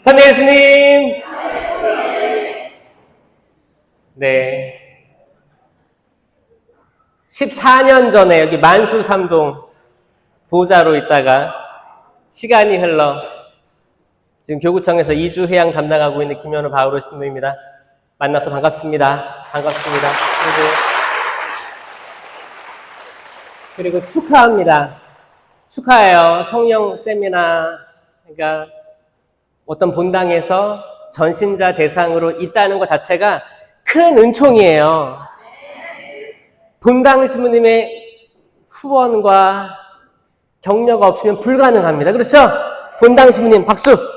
찬미 예수님. 네. 14년 전에 여기 만수삼동 보좌로 있다가 시간이 흘러 지금 교구청에서 이주 회양 담당하고 있는 김현우 바오로 신부입니다. 만나서 반갑습니다. 반갑습니다. 그리고 축하합니다. 축하해요. 성령 세미나, 그러니까 어떤 본당에서 전신자 대상으로 있다는 것 자체가 큰 은총이에요. 본당 신부님의 후원과 격려가 없으면 불가능합니다. 그렇죠? 본당 신부님 박수!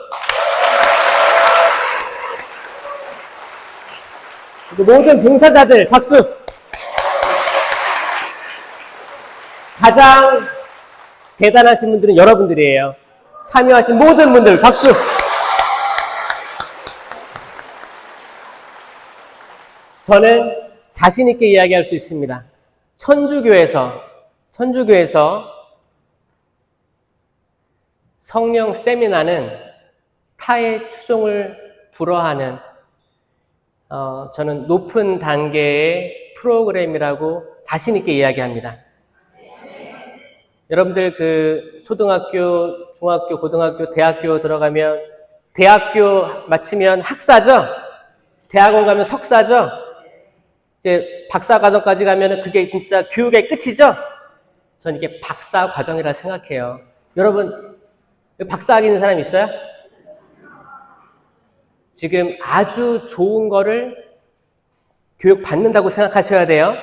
모든 봉사자들 박수! 가장 대단하신 분들은 여러분들이에요. 참여하신 모든 분들 박수! 저는 자신 있게 이야기할 수 있습니다. 천주교에서 성령 세미나는 타의 추종을 불허하는 저는 높은 단계의 프로그램이라고 자신 있게 이야기합니다. 여러분들 그 초등학교, 중학교, 고등학교, 대학교 들어가면 대학교 마치면 학사죠? 대학원 가면 석사죠? 이제 박사 과정까지 가면 그게 진짜 교육의 끝이죠? 저는 이게 박사 과정이라 생각해요. 여러분, 박사 있는 사람 있어요? 지금 아주 좋은 거를 교육 받는다고 생각하셔야 돼요.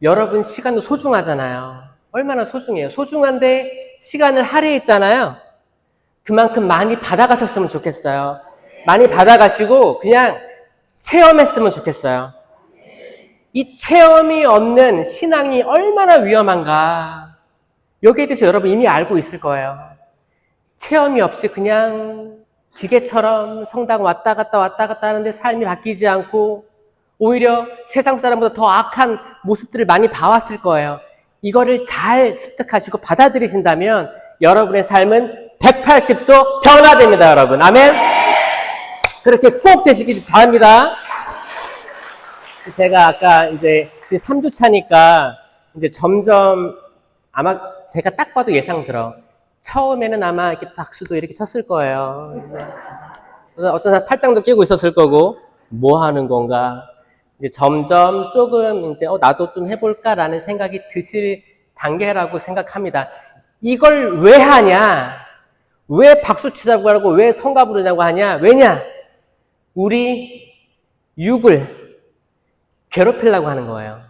여러분 시간도 소중하잖아요. 얼마나 소중해요. 소중한데 시간을 할애했잖아요. 그만큼 많이 받아가셨으면 좋겠어요. 많이 받아가시고 그냥 체험했으면 좋겠어요. 이 체험이 없는 신앙이 얼마나 위험한가. 여기에 대해서 여러분 이미 알고 있을 거예요. 체험이 없이 그냥 기계처럼 성당 왔다 갔다 하는데 삶이 바뀌지 않고 오히려 세상 사람보다 더 악한 모습들을 많이 봐왔을 거예요. 이거를 잘 습득하시고 받아들이신다면 여러분의 삶은 180도 변화됩니다, 여러분. 아멘? 그렇게 꼭 되시길 바랍니다. 제가 아까 이제 3주 차니까 이제 점점 아마 제가 딱 봐도 예상 들어. 처음에는 아마 이렇게 박수도 이렇게 쳤을 거예요. 어떤 사람 팔짱도 끼고 있었을 거고, 뭐 하는 건가. 이제 점점 조금 이제 나도 좀 해볼까라는 생각이 드실 단계라고 생각합니다. 이걸 왜 하냐? 왜 박수 치자고 하고 왜 성가 부르자고 하냐? 왜냐? 우리 육을 괴롭히려고 하는 거예요.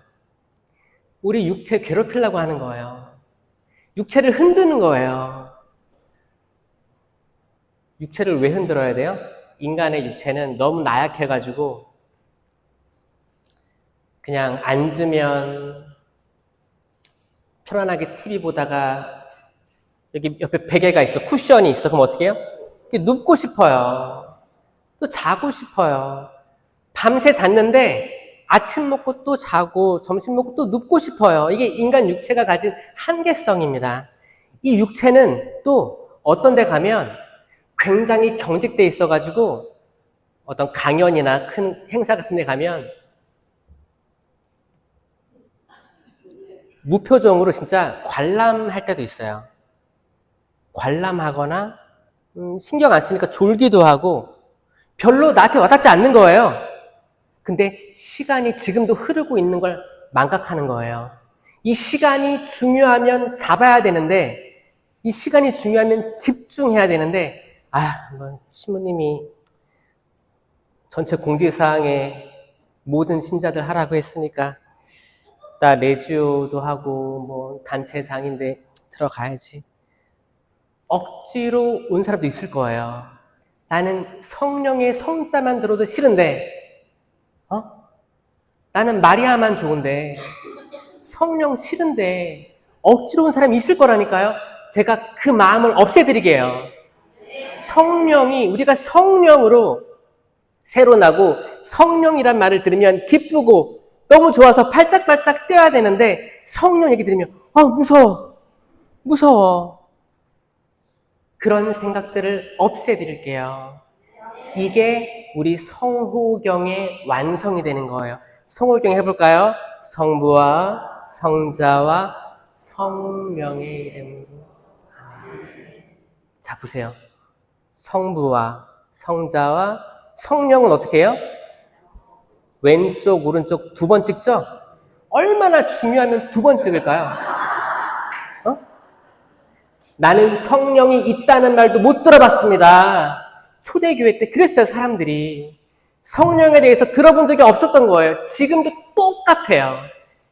우리 육체 괴롭히려고 하는 거예요. 육체를 흔드는 거예요. 육체를 왜 흔들어야 돼요? 인간의 육체는 너무 나약해가지고 그냥 앉으면 편안하게 TV 보다가 여기 옆에 베개가 있어, 쿠션이 있어. 그럼 어떻게 해요? 눕고 싶어요. 또 자고 싶어요. 밤새 잤는데 아침 먹고 또 자고 점심 먹고 또 눕고 싶어요. 이게 인간 육체가 가진 한계성입니다. 이 육체는 또 어떤 데 가면 굉장히 경직돼 있어가지고 어떤 강연이나 큰 행사 같은 데 가면 무표정으로 진짜 관람할 때도 있어요. 관람하거나 신경 안 쓰니까 졸기도 하고 별로 나한테 와닿지 않는 거예요. 근데 시간이 지금도 흐르고 있는 걸 망각하는 거예요. 이 시간이 중요하면 잡아야 되는데, 이 시간이 중요하면 집중해야 되는데, 신부님이 전체 공지사항에 모든 신자들 하라고 했으니까 나 레지오도 하고 뭐 단체장인데 들어가야지. 억지로 온 사람도 있을 거예요. 나는 성령의 성자만 들어도 싫은데 나는 마리아만 좋은데 성령 싫은데 억지로 온 사람이 있을 거라니까요. 제가 그 마음을 없애드리게요. 성령이, 우리가 성령으로 새로 나고 성령이란 말을 들으면 기쁘고 너무 좋아서 팔짝팔짝 뛰어야 되는데 성령 얘기 들으면 무서워. 그런 생각들을 없애드릴게요. 이게 우리 성호경의 완성이 되는 거예요. 성호경 해볼까요? 성부와 성자와 성령의 이름으로. 자, 보세요. 성부와 성자와 성령은 어떻게 해요? 왼쪽, 오른쪽 두 번 찍죠? 얼마나 중요하면 두 번 찍을까요? 나는 성령이 있다는 말도 못 들어봤습니다. 초대교회 때 그랬어요, 사람들이. 성령에 대해서 들어본 적이 없었던 거예요. 지금도 똑같아요.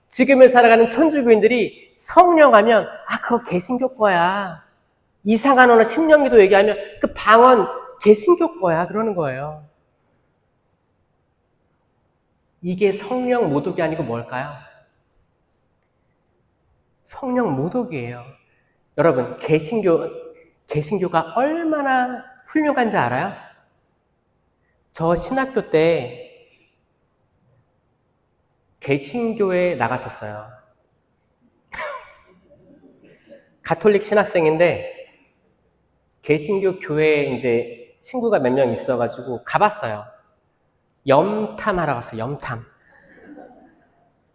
지금을 살아가는 천주교인들이 성령 하면, 그거 개신교 거야. 이상한 언어 심령기도 얘기하면 그 방언 개신교 거야. 그러는 거예요. 이게 성령 모독이 아니고 뭘까요? 성령 모독이에요. 여러분, 개신교가 얼마나 훌륭한지 알아요? 저 신학교 때 개신교에 나갔었어요. 가톨릭 신학생인데 개신교 교회에 이제 친구가 몇 명 있어가지고 가봤어요. 염탐하러 갔어요. 염탐.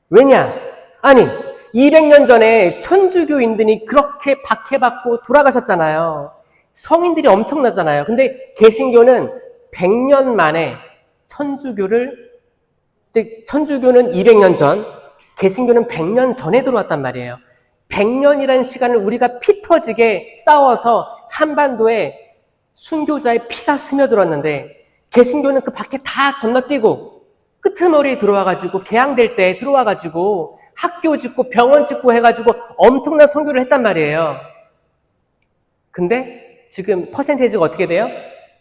왜냐? 아니 200년 전에 천주교인들이 그렇게 박해받고 돌아가셨잖아요. 성인들이 엄청나잖아요. 근데 개신교는 100년 만에 천주교는 200년 전, 개신교는 100년 전에 들어왔단 말이에요. 100년이라는 시간을 우리가 피 터지게 싸워서 한반도에 순교자의 피가 스며들었는데 개신교는 그 밖에 다 건너뛰고 끄트머리에 들어와가지고 개항될 때 들어와가지고 학교 짓고 병원 짓고 해가지고 엄청난 선교를 했단 말이에요. 근데 지금 퍼센테이지가 어떻게 돼요?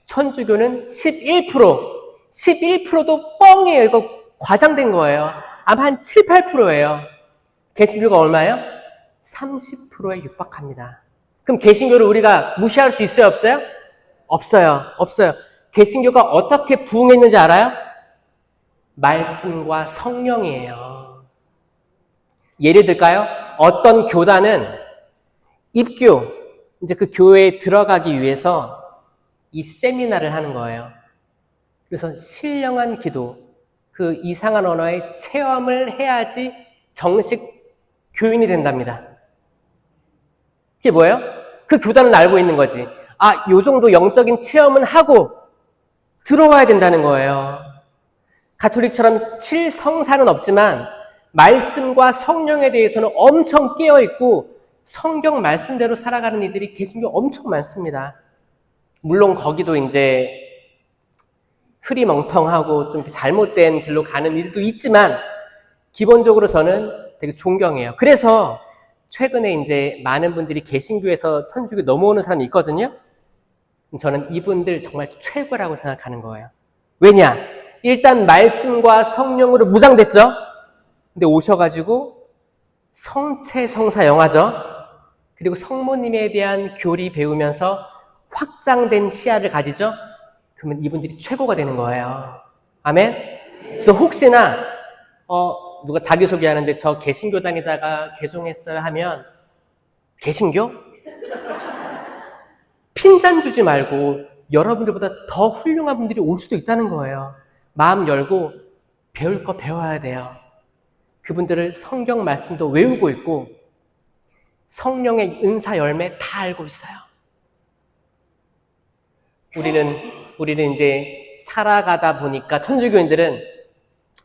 천주교는 11%도 뻥이에요. 이거 과장된 거예요. 아마 한 7, 8%예요. 개신교가 얼마예요? 30%에 육박합니다. 그럼 개신교를 우리가 무시할 수 있어요? 없어요? 없어요. 개신교가 어떻게 부흥했는지 알아요? 말씀과 성령이에요. 예를 들까요? 어떤 교단은 입교, 이제 그 교회에 들어가기 위해서 이 세미나를 하는 거예요. 그래서 신령한 기도, 그 이상한 언어의 체험을 해야지 정식 교인이 된답니다. 그게 뭐예요? 그 교단은 알고 있는 거지. 요 정도 영적인 체험은 하고 들어와야 된다는 거예요. 가톨릭처럼 7성사는 없지만 말씀과 성령에 대해서는 엄청 깨어있고 성경 말씀대로 살아가는 이들이 개신교 엄청 많습니다. 물론 거기도 이제 흐리멍텅하고 좀 잘못된 길로 가는 일도 있지만 기본적으로 저는 되게 존경해요. 그래서 최근에 이제 많은 분들이 개신교에서 천주교 넘어오는 사람이 있거든요. 저는 이분들 정말 최고라고 생각하는 거예요. 왜냐? 일단 말씀과 성령으로 무장됐죠? 근데 오셔가지고 성체성사 영화죠? 그리고 성모님에 대한 교리 배우면서 확장된 시야를 가지죠? 그러면 이분들이 최고가 되는 거예요. 아멘? 그래서 혹시나 누가 자기소개하는데 저 개신교당에다가 개종했어요 하면 개신교? 핀잔 주지 말고 여러분들보다 더 훌륭한 분들이 올 수도 있다는 거예요. 마음 열고 배울 거 배워야 돼요. 그분들을 성경 말씀도 외우고 있고 성령의 은사 열매 다 알고 있어요. 우리는 이제 살아가다 보니까 천주교인들은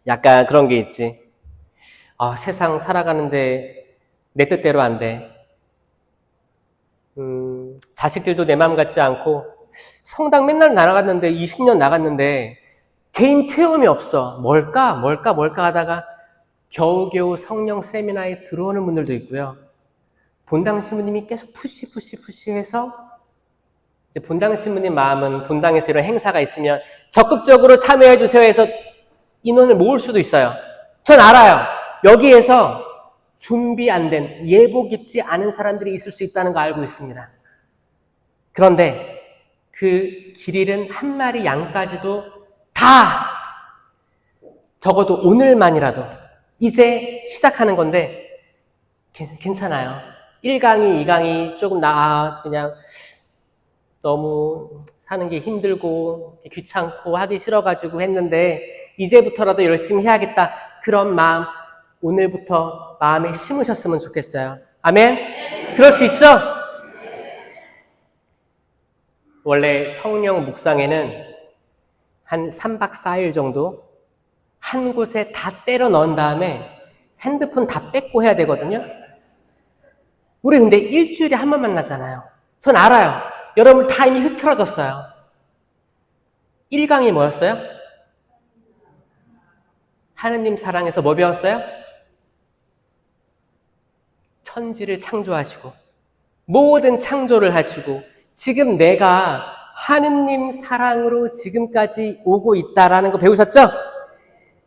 약간 그런 게 있지. 세상 살아가는데 내 뜻대로 안 돼. 자식들도 내 마음 같지 않고 성당 맨날 나갔는데 20년 나갔는데 개인 체험이 없어. 뭘까 하다가 겨우겨우 성령 세미나에 들어오는 분들도 있고요. 본당 신부님이 계속 푸시해서 이제 본당 신부님 마음은 본당에서 이런 행사가 있으면 적극적으로 참여해 주세요 해서 인원을 모을 수도 있어요. 전 알아요. 여기에서 준비 안 된, 예복 입지 않은 사람들이 있을 수 있다는 거 알고 있습니다. 그런데 그 길 잃은 한 마리 양까지도 다 적어도 오늘만이라도 이제 시작하는 건데 괜찮아요. 1강이 2강이 조금 그냥 너무 사는 게 힘들고 귀찮고 하기 싫어가지고 했는데 이제부터라도 열심히 해야겠다. 그런 마음 오늘부터 마음에 심으셨으면 좋겠어요. 아멘? 그럴 수 있죠? 원래 성령 묵상에는 한 3박 4일 정도 한 곳에 다 때려 넣은 다음에 핸드폰 다 뺏고 해야 되거든요. 우리 근데 일주일에 한 번 만나잖아요. 전 알아요. 여러분 다 이미 흐트러졌어요. 1강이 뭐였어요? 하느님 사랑에서 뭐 배웠어요? 천지를 창조하시고 모든 창조를 하시고 지금 내가 하느님 사랑으로 지금까지 오고 있다라는 거 배우셨죠?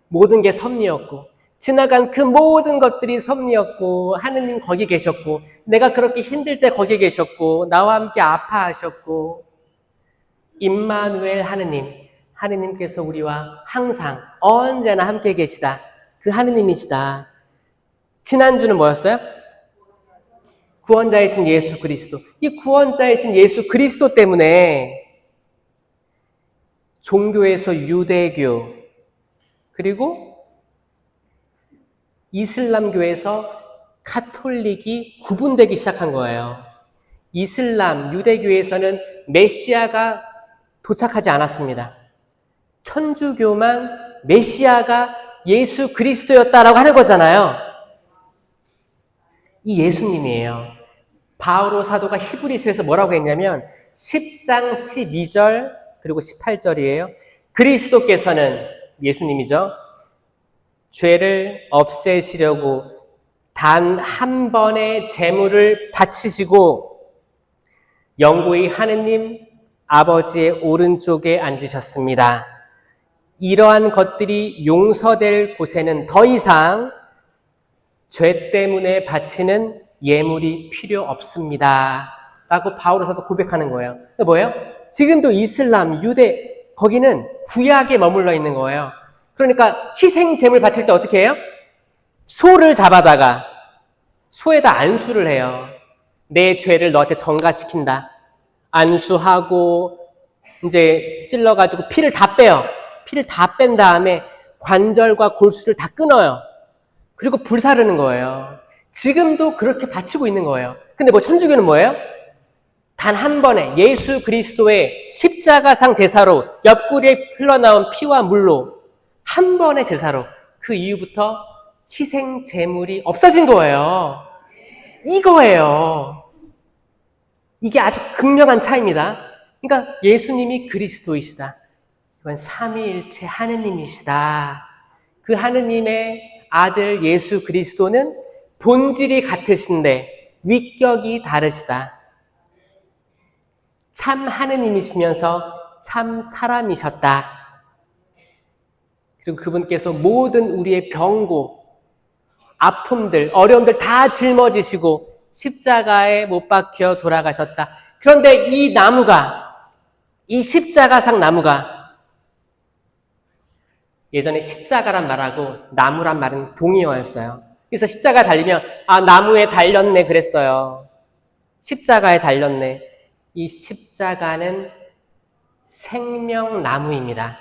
모든 게 섭리였고 지나간 그 모든 것들이 섭리였고 하느님 거기 계셨고 내가 그렇게 힘들 때 거기 계셨고 나와 함께 아파하셨고 임마누엘 하느님께서 우리와 항상 언제나 함께 계시다. 그 하느님이시다. 지난주는 뭐였어요? 구원자이신 예수 그리스도. 이 구원자이신 예수 그리스도 때문에 종교에서 유대교 그리고 이슬람교에서 카톨릭이 구분되기 시작한 거예요. 이슬람, 유대교에서는 메시아가 도착하지 않았습니다. 천주교만 메시아가 예수 그리스도였다라고 하는 거잖아요. 이 예수님이에요. 바오로 사도가 히브리서에서 뭐라고 했냐면 10장 12절 그리고 18절이에요. 그리스도께서는 예수님이죠. 죄를 없애시려고 단 한 번의 제물을 바치시고 영구히 하느님 아버지의 오른쪽에 앉으셨습니다. 이러한 것들이 용서될 곳에는 더 이상 죄 때문에 바치는 예물이 필요 없습니다. 라고 바오로 사도 고백하는 거예요. 뭐예요? 지금도 이슬람, 유대 거기는 구약에 머물러 있는 거예요. 그러니까 희생 제물 바칠 때 어떻게 해요? 소를 잡아다가 소에다 안수를 해요. 내 죄를 너한테 전가시킨다. 안수하고 이제 찔러가지고 피를 다 빼요. 피를 다 뺀 다음에 관절과 골수를 다 끊어요. 그리고 불사르는 거예요. 지금도 그렇게 바치고 있는 거예요. 근데 뭐 천주교는 뭐예요? 단 한 번에 예수 그리스도의 십자가상 제사로 옆구리에 흘러나온 피와 물로 한 번의 제사로 그 이후부터 희생 제물이 없어진 거예요. 이거예요. 이게 아주 극명한 차이입니다. 그러니까 예수님이 그리스도이시다. 이건 삼위일체 하느님이시다. 그 하느님의 아들 예수 그리스도는 본질이 같으신데 위격이 다르시다. 참 하느님이시면서 참 사람이셨다. 그리고 그분께서 모든 우리의 병고, 아픔들, 어려움들 다 짊어지시고 십자가에 못 박혀 돌아가셨다. 그런데 이 나무가, 이 십자가상 나무가 예전에 십자가란 말하고 나무란 말은 동의어였어요. 그래서 십자가 달리면 나무에 달렸네 그랬어요. 십자가에 달렸네. 이 십자가는 생명나무입니다.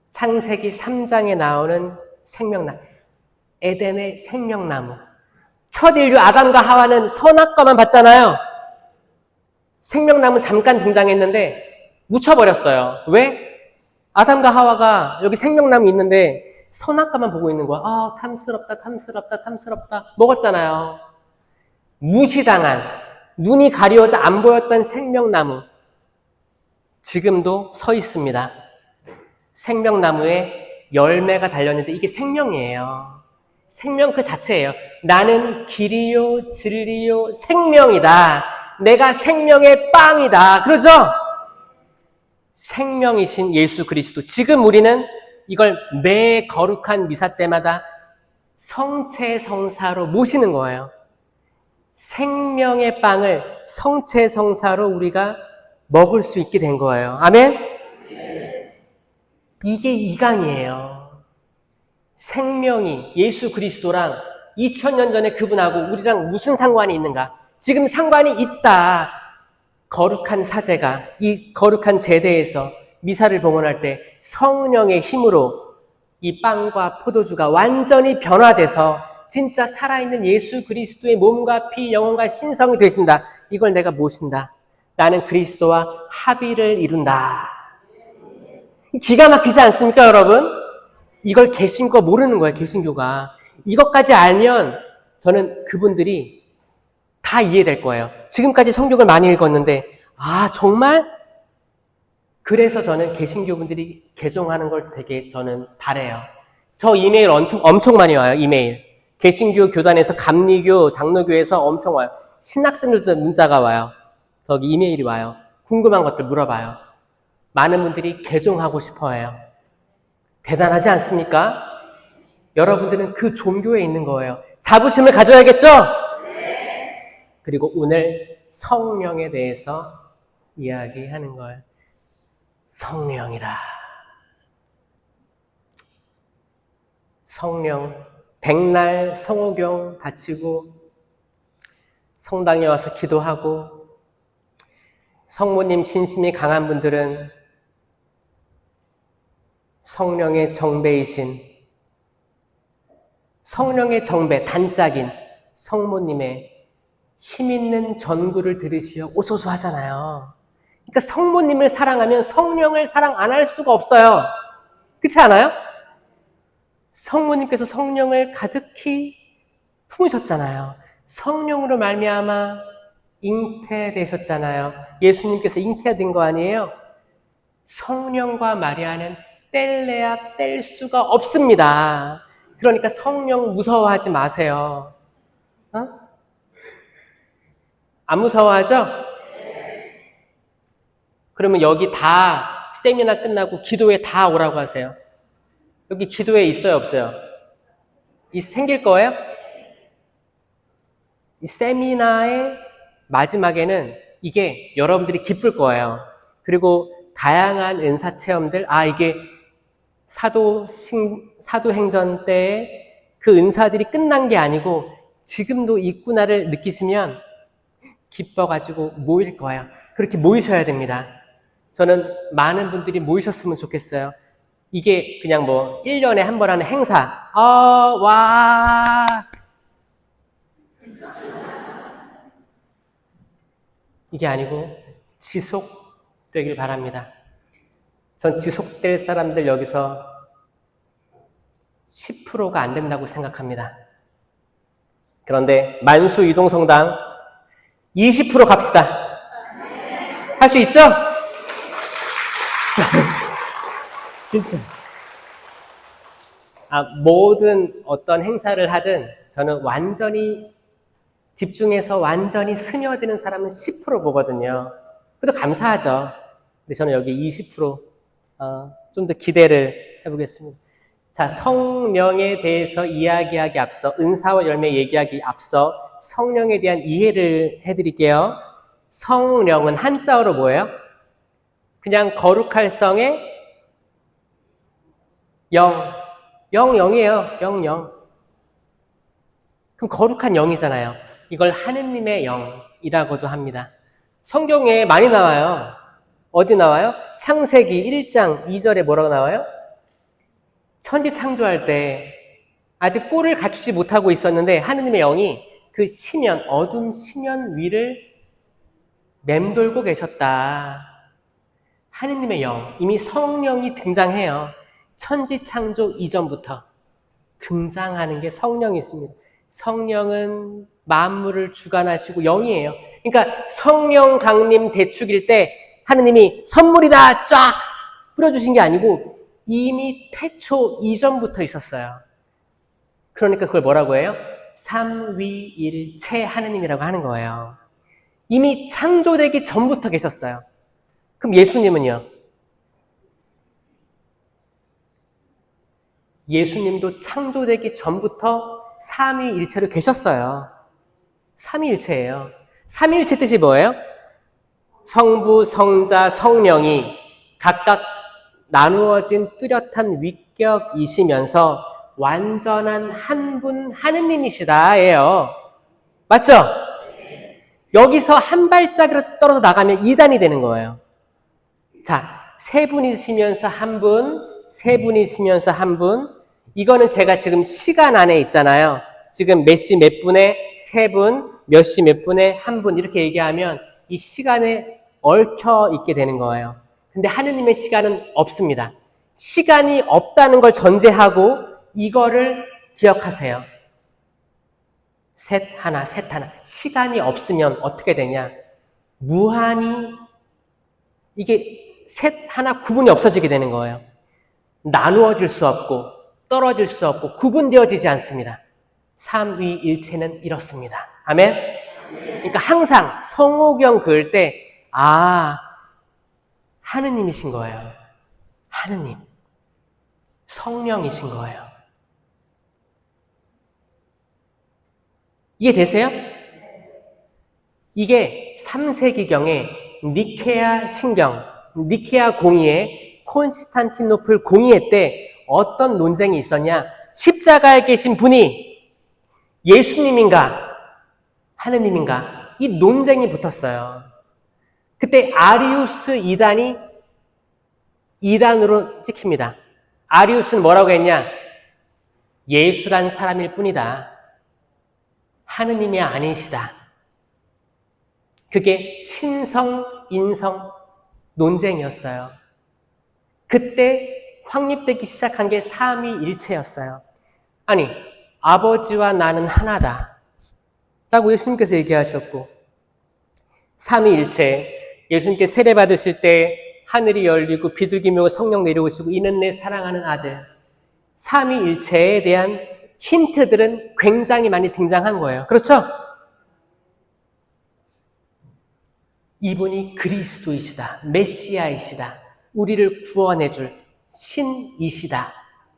창세기 3장에 나오는 생명나무. 에덴의 생명나무. 첫 인류 아담과 하와는 선악과만 봤잖아요. 생명나무 잠깐 등장했는데 묻혀버렸어요. 왜? 아담과 하와가 여기 생명나무 있는데 선악과만 보고 있는 거야. 탐스럽다. 먹었잖아요. 무시당한, 눈이 가려져 안 보였던 생명나무. 지금도 서 있습니다. 생명나무에 열매가 달렸는데 이게 생명이에요. 생명 그 자체예요. 나는 길이요, 진리요, 생명이다. 내가 생명의 빵이다. 그러죠? 생명이신 예수 그리스도. 지금 우리는 이걸 매 거룩한 미사 때마다 성체성사로 모시는 거예요. 생명의 빵을 성체성사로 우리가 먹을 수 있게 된 거예요. 아멘? 이게 이강이에요. 생명이 예수 그리스도랑 2000년 전에 그분하고 우리랑 무슨 상관이 있는가? 지금 상관이 있다. 거룩한 사제가 이 거룩한 제대에서 미사를 봉헌할 때 성령의 힘으로 이 빵과 포도주가 완전히 변화돼서 진짜 살아있는 예수 그리스도의 몸과 피, 영혼과 신성이 되신다. 이걸 내가 모신다. 나는 그리스도와 합의를 이룬다. 기가 막히지 않습니까, 여러분? 이걸 개신교 모르는 거예요, 개신교가. 이것까지 알면 저는 그분들이 다 이해될 거예요. 지금까지 성경을 많이 읽었는데, 아, 정말? 그래서 저는 개신교분들이 개종하는 걸 되게 저는 바래요. 저 이메일 엄청 많이 와요, 이메일. 개신교 교단에서 감리교, 장로교에서 엄청 와요. 신학생들도 문자가 와요. 거기 이메일이 와요. 궁금한 것들 물어봐요. 많은 분들이 개종하고 싶어 해요. 대단하지 않습니까? 여러분들은 그 종교에 있는 거예요. 자부심을 가져야겠죠? 네. 그리고 오늘 성령에 대해서 이야기하는 거예요. 성령이라. 성령, 백날 성호경 바치고 성당에 와서 기도하고 성모님 신심이 강한 분들은 성령의 정배이신 성령의 정배, 단짝인 성모님의 힘있는 전구를 들으시어 오소소 하잖아요. 그러니까 성모님을 사랑하면 성령을 사랑 안 할 수가 없어요. 그렇지 않아요? 성모님께서 성령을 가득히 품으셨잖아요. 성령으로 말미암아 잉태되셨잖아요. 예수님께서 잉태된 거 아니에요? 성령과 마리아는 뗄래야 뗄 수가 없습니다. 그러니까 성령 무서워하지 마세요. 어? 안 무서워하죠? 그러면 여기 다 세미나 끝나고 기도회 다 오라고 하세요. 여기 기도회 있어요, 없어요? 생길 거예요? 이 세미나의 마지막에는 이게 여러분들이 기쁠 거예요. 그리고 다양한 은사 체험들, 이게 사도행전 때의 그 은사들이 끝난 게 아니고 지금도 있구나를 느끼시면 기뻐가지고 모일 거예요. 그렇게 모이셔야 됩니다. 저는 많은 분들이 모이셨으면 좋겠어요. 이게 그냥 1년에 한 번 하는 행사. 와. 이게 아니고 지속되길 바랍니다. 전 지속될 사람들 여기서 10%가 안 된다고 생각합니다. 그런데 만수 이동성당 20% 갑시다. 할 수 있죠? 진짜. 모든 어떤 행사를 하든 저는 완전히 집중해서 완전히 스며드는 사람은 10% 보거든요. 그래도 감사하죠. 근데 저는 여기 20% 좀 더 기대를 해보겠습니다. 자, 성령에 대해서 이야기하기 앞서 은사와 열매 얘기하기 앞서 성령에 대한 이해를 해드릴게요. 성령은 한자어로 뭐예요? 그냥 거룩할 성의 영이에요. 영. 그럼 거룩한 영이잖아요. 이걸 하느님의 영이라고도 합니다. 성경에 많이 나와요. 어디 나와요? 창세기 1장 2절에 뭐라고 나와요? 천지 창조할 때 아직 꼴을 갖추지 못하고 있었는데 하느님의 영이 그 어둠 심연 위를 맴돌고 계셨다. 하느님의 영, 이미 성령이 등장해요. 천지 창조 이전부터 등장하는 게 성령이 있습니다. 성령은 만물을 주관하시고 영이에요. 그러니까 성령 강림 대축일 때 하느님이 선물이다 쫙 뿌려주신 게 아니고 이미 태초 이전부터 있었어요. 그러니까 그걸 뭐라고 해요? 삼위일체 하느님이라고 하는 거예요. 이미 창조되기 전부터 계셨어요. 그럼 예수님은요? 예수님도 창조되기 전부터 삼위일체로 계셨어요. 삼위일체예요. 삼위일체 뜻이 뭐예요? 성부, 성자, 성령이 각각 나누어진 뚜렷한 위격이시면서 완전한 한 분 하느님이시다예요. 맞죠? 여기서 한 발짝이라도 떨어져 나가면 이단이 되는 거예요. 자, 세 분이시면서 한 분, 세 분이시면서 한 분. 이거는 제가 지금 시간 안에 있잖아요. 지금 몇 시 몇 분에 세 분, 몇 시 몇 분에 한 분 이렇게 얘기하면 이 시간에 얽혀 있게 되는 거예요. 근데 하느님의 시간은 없습니다. 시간이 없다는 걸 전제하고 이거를 기억하세요. 셋 하나, 셋 하나. 시간이 없으면 어떻게 되냐? 무한히 이게 셋 하나 구분이 없어지게 되는 거예요. 나누어질 수 없고 떨어질 수 없고 구분되어지지 않습니다. 삼위일체는 이렇습니다. 아멘? 그러니까 항상 성호경 그을 때 하느님이신 거예요. 하느님. 성령이신 거예요. 이해되세요? 이게 3세기경에 니케아 신경, 니케아 공의회, 콘스탄티노플 공의회 때 어떤 논쟁이 있었냐? 십자가에 계신 분이 예수님인가 하느님인가? 이 논쟁이 붙었어요. 그때 아리우스 이단으로 찍힙니다. 아리우스는 뭐라고 했냐? 예수란 사람일 뿐이다. 하느님이 아니시다. 그게 신성, 인성 논쟁이었어요. 그때 확립되기 시작한 게 삼위일체였어요. 아니, 아버지와 나는 하나다 라고 예수님께서 얘기하셨고, 삼위일체, 예수님께 세례 받으실 때 하늘이 열리고 비둘기며 성령 내려오시고 이는 내 사랑하는 아들, 삼위일체에 대한 힌트들은 굉장히 많이 등장한 거예요. 그렇죠? 이분이 그리스도이시다, 메시아이시다, 우리를 구원해줄 신이시다,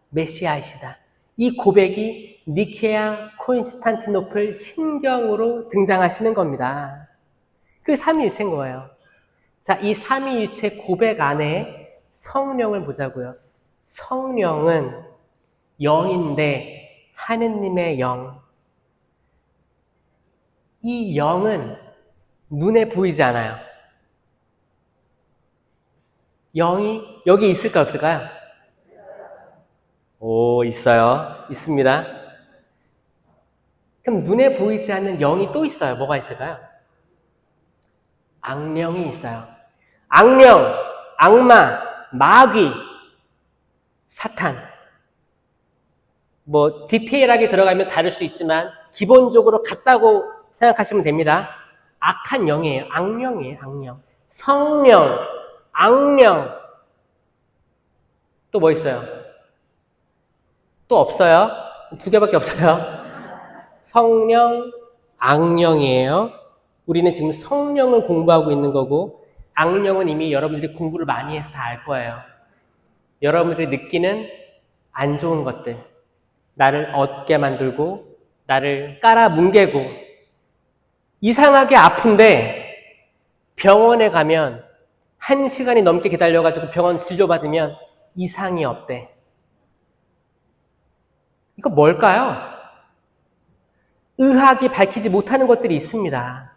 메시아이시다. 이 고백이 니케아 콘스탄티노플 신경으로 등장하시는 겁니다. 그 삼위일체인 거예요. 자, 이 삼위일체 고백 안에 성령을 보자고요. 성령은 영인데 하느님의 영. 이 영은 눈에 보이지 않아요. 영이 여기 있을까 없을까요? 오, 있어요. 있습니다. 그럼 눈에 보이지 않는 영이 또 있어요. 뭐가 있을까요? 악령이 있어요. 악령, 악마, 마귀, 사탄. 뭐 디테일하게 들어가면 다를 수 있지만 기본적으로 같다고 생각하시면 됩니다. 악한 영이에요. 악령이에요. 악령. 성령, 악령. 또 뭐 있어요? 또 없어요? 두 개밖에 없어요. 성령, 악령이에요. 우리는 지금 성령을 공부하고 있는 거고 악령은 이미 여러분들이 공부를 많이 해서 다 알 거예요. 여러분들이 느끼는 안 좋은 것들, 나를 얻게 만들고 나를 깔아뭉개고 이상하게 아픈데 병원에 가면 1시간이 넘게 기다려가지고 병원 진료받으면 이상이 없대. 이거 뭘까요? 의학이 밝히지 못하는 것들이 있습니다.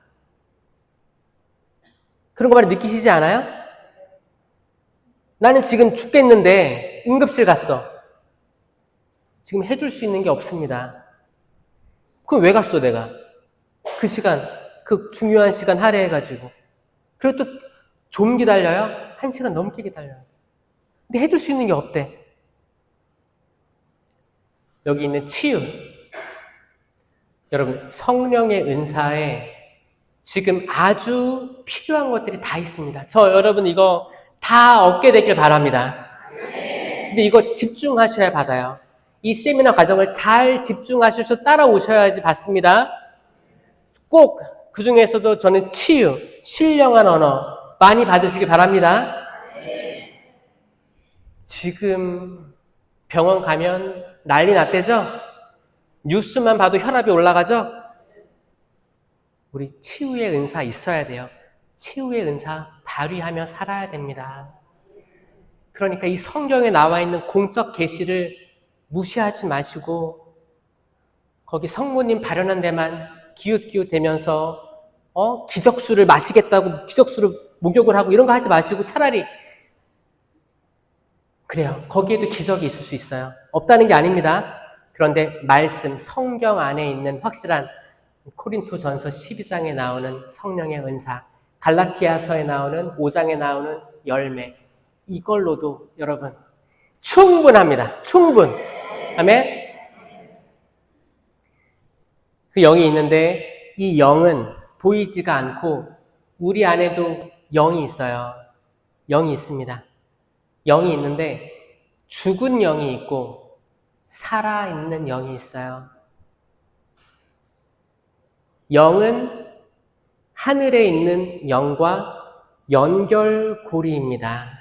그런 거 많이 느끼시지 않아요? 나는 지금 죽겠는데 응급실 갔어. 지금 해줄 수 있는 게 없습니다. 그럼 왜 갔어 내가? 그 시간, 그 중요한 시간 할애해가지고. 그리고 또 좀 기다려요? 1시간 넘게 기다려요. 근데 해줄 수 있는 게 없대. 여기 있는 치유. 여러분, 성령의 은사에 지금 아주 필요한 것들이 다 있습니다. 여러분 이거 다 얻게 되길 바랍니다. 근데 이거 집중하셔야 받아요. 이 세미나 과정을 잘 집중하셔서 따라오셔야지 받습니다. 꼭 그 중에서도 저는 치유, 신령한 언어 많이 받으시길 바랍니다. 지금 병원 가면 난리 났대죠? 뉴스만 봐도 혈압이 올라가죠? 우리 치유의 은사 있어야 돼요. 치유의 은사 발휘하며 살아야 됩니다. 그러니까 이 성경에 나와 있는 공적 계시를 무시하지 마시고 거기 성모님 발현한 데만 기웃기웃대면서 기적수를 마시겠다고 기적수를 목욕을 하고 이런 거 하지 마시고 차라리 그래요. 거기에도 기적이 있을 수 있어요. 없다는 게 아닙니다. 그런데 말씀, 성경 안에 있는 확실한 코린토전서 12장에 나오는 성령의 은사, 갈라티아서에 나오는 5장에 나오는 열매, 이걸로도 여러분 충분합니다. 충분. 아멘. 그 영이 있는데 이 영은 보이지가 않고 우리 안에도 영이 있어요. 영이 있습니다. 영이 있는데 죽은 영이 있고 살아있는 영이 있어요. 영은 하늘에 있는 영과 연결고리입니다.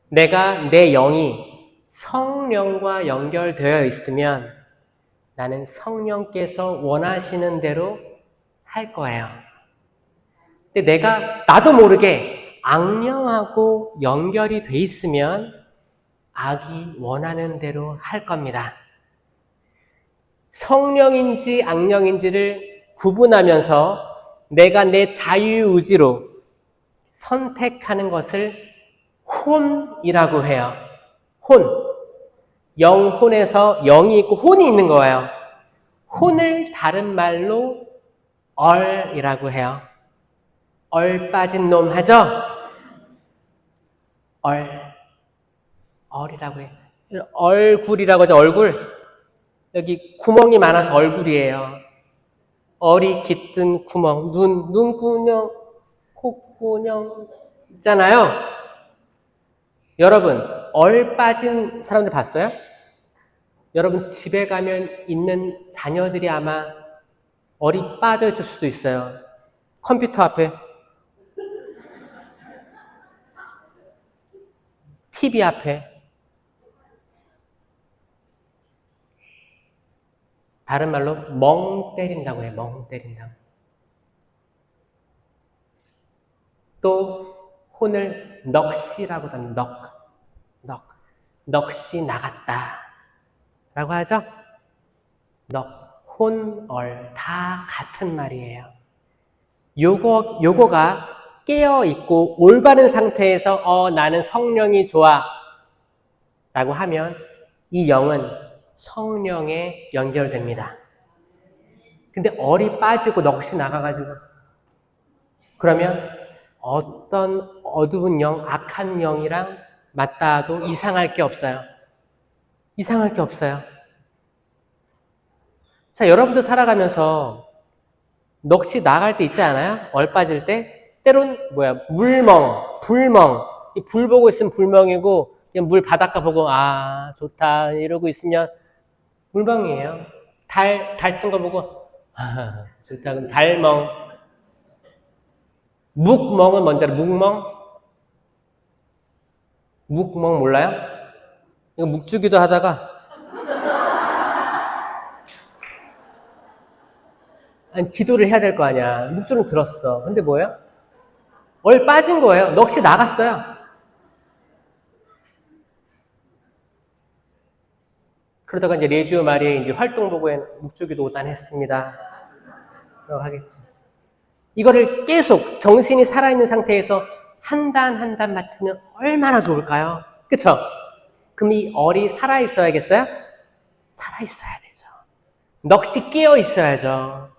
내가 내 영이 성령과 연결되어 있으면 나는 성령께서 원하시는 대로 할 거예요. 근데 내가 나도 모르게 악령하고 연결이 돼 있으면 악이 원하는 대로 할 겁니다. 성령인지 악령인지를 구분하면서 내가 내 자유의지로 선택하는 것을 혼이라고 해요. 혼. 영혼에서 영이 있고 혼이 있는 거예요. 혼을 다른 말로 얼이라고 해요. 얼 빠진 놈 하죠? 얼이라고 해요. 얼굴이라고 하죠, 얼굴. 여기 구멍이 많아서 얼굴이에요. 얼이 깃든 구멍, 눈구녕, 콧구녕 있잖아요. 여러분, 얼 빠진 사람들 봤어요? 여러분 집에 가면 있는 자녀들이 아마 얼이 빠져 있을 수도 있어요. 컴퓨터 앞에, TV 앞에. 다른 말로 멍 때린다고 해요. 멍 때린다고. 또 혼을 넋이라고 하는 넋이 나갔다 라고 하죠. 넋, 혼, 얼 다 같은 말이에요. 요거가 깨어있고 올바른 상태에서 나는 성령이 좋아 라고 하면 이 영은 성령에 연결됩니다. 근데 얼이 빠지고 넋이 나가가지고 그러면 어떤 어두운 영, 악한 영이랑 맞닿아도 이상할 게 없어요. 이상할 게 없어요. 자, 여러분도 살아가면서 넋이 나갈 때 있지 않아요? 얼 빠질 때? 때론 물멍, 불멍. 이 불 보고 있으면 불멍이고 그냥 물 바닷가 보고 좋다 이러고 있으면 물멍이에요. 달 튼 거 보고 좋다 그럼 달멍. 묵멍은 뭔지 알아요? 묵멍 몰라요? 이거 묵주기도 하다가 아니, 기도를 해야 될 거 아니야. 묵주는 들었어. 근데 뭐예요? 얼 빠진 거예요. 넋이 나갔어요. 그러다가 이제 레지오 마리아의 이제 활동복에 묵주기도 오단했습니다. 라고 하겠지. 이거를 계속 정신이 살아있는 상태에서 한 단 한 단 맞추면 얼마나 좋을까요? 그쵸? 그럼 이 얼이 살아있어야겠어요? 살아있어야 되죠. 넋이 깨어 있어야죠.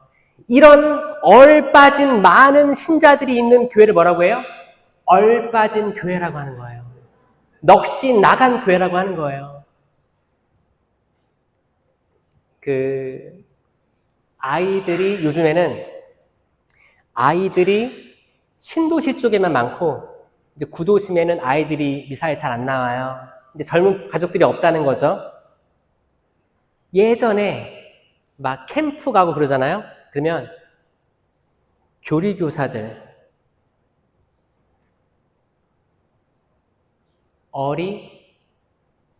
이런 얼 빠진 많은 신자들이 있는 교회를 뭐라고 해요? 얼 빠진 교회라고 하는 거예요. 넋이 나간 교회라고 하는 거예요. 아이들이 요즘에는 아이들이 신도시 쪽에만 많고 이제 구도심에는 아이들이 미사에 잘 안 나와요. 이제 젊은 가족들이 없다는 거죠. 예전에 막 캠프 가고 그러잖아요. 그러면 교리교사들 얼이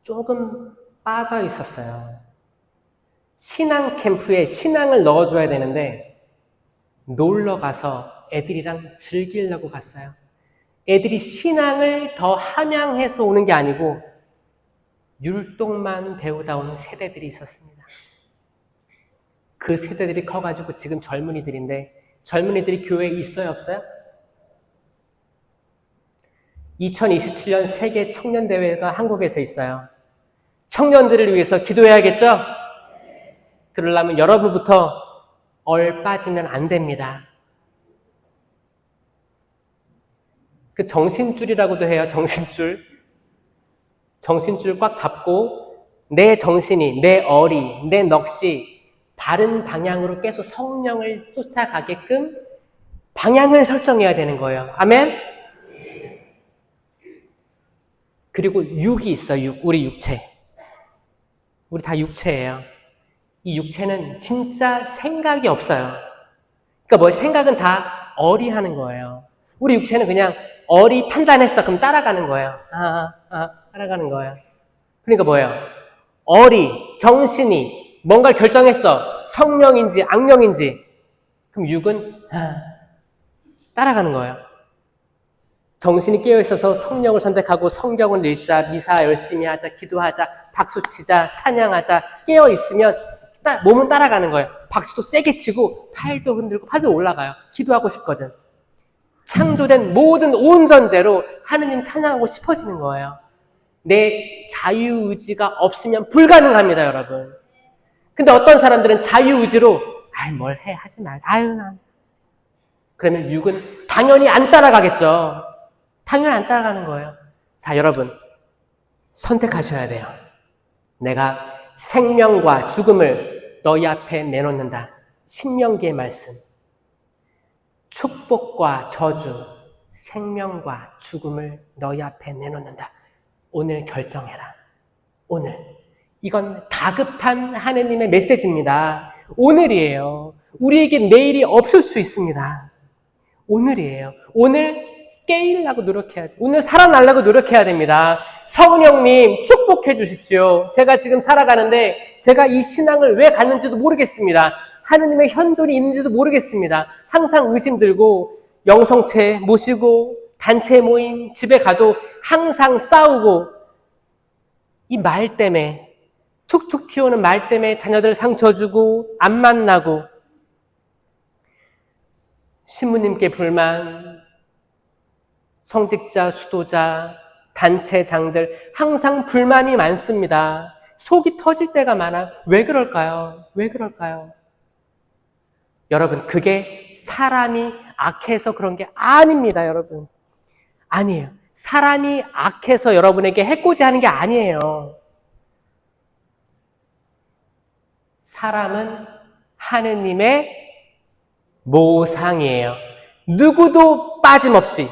조금 빠져 있었어요. 신앙 캠프에 신앙을 넣어줘야 되는데 놀러 가서 애들이랑 즐기려고 갔어요. 애들이 신앙을 더 함양해서 오는 게 아니고 율동만 배우다 온 세대들이 있었습니다. 그 세대들이 커가지고 지금 젊은이들인데 젊은이들이 교회에 있어요, 없어요? 2027년 세계 청년대회가 한국에서 있어요. 청년들을 위해서 기도해야겠죠? 그러려면 여러분부터 빠지면 안 됩니다. 그 정신줄이라고도 해요, 정신줄. 정신줄 꽉 잡고 내 정신이, 내 얼이, 내 넋이 바른 방향으로 계속 성령을 쫓아가게끔 방향을 설정해야 되는 거예요. 아멘? 그리고 육이 있어, 우리 육체. 우리 다 육체예요. 이 육체는 진짜 생각이 없어요. 그러니까 생각은 다 얼이 하는 거예요. 우리 육체는 그냥 얼이 판단했어. 그럼 따라가는 거예요. 따라가는 거예요. 그러니까 뭐예요? 얼이, 정신이 뭔가를 결정했어. 성령인지 악령인지. 그럼 육은 따라가는 거예요. 정신이 깨어있어서 성령을 선택하고 성경을 읽자, 미사 열심히 하자, 기도하자, 박수치자, 찬양하자, 깨어있으면 몸은 따라가는 거예요. 박수도 세게 치고 팔도 흔들고 팔도 올라가요. 기도하고 싶거든. 창조된 모든 온 전제로 하느님 찬양하고 싶어지는 거예요. 내 자유의지가 없으면 불가능합니다, 여러분. 근데 어떤 사람들은 자유의지로 뭘 해, 하지 말, 그러면 육은 당연히 안 따라가겠죠. 당연히 안 따라가는 거예요. 자, 여러분 선택하셔야 돼요. 내가 생명과 죽음을 너희 앞에 내놓는다. 신명기의 말씀. 축복과 저주, 생명과 죽음을 너희 앞에 내놓는다. 오늘 결정해라. 오늘. 이건 다급한 하느님의 메시지입니다. 오늘이에요. 우리에게 내일이 없을 수 있습니다. 오늘이에요. 오늘 깨일라고 노력해야 돼요. 오늘 살아나려고 노력해야 됩니다. 성령님 축복해 주십시오. 제가 지금 살아가는데 제가 이 신앙을 왜 갖는지도 모르겠습니다. 하느님의 현존이 있는지도 모르겠습니다. 항상 의심 들고 영성체 모시고 단체 모임 집에 가도 항상 싸우고 이 말 때문에 툭툭 튀어오는 말 때문에 자녀들 상처 주고 안 만나고 신부님께 불만 성직자, 수도자, 단체장들 항상 불만이 많습니다. 속이 터질 때가 많아. 왜 그럴까요? 왜 그럴까요? 여러분, 그게 사람이 악해서 그런 게 아닙니다, 여러분. 아니에요. 사람이 악해서 여러분에게 해코지 하는 게 아니에요. 사람은 하느님의 모상이에요. 누구도 빠짐없이.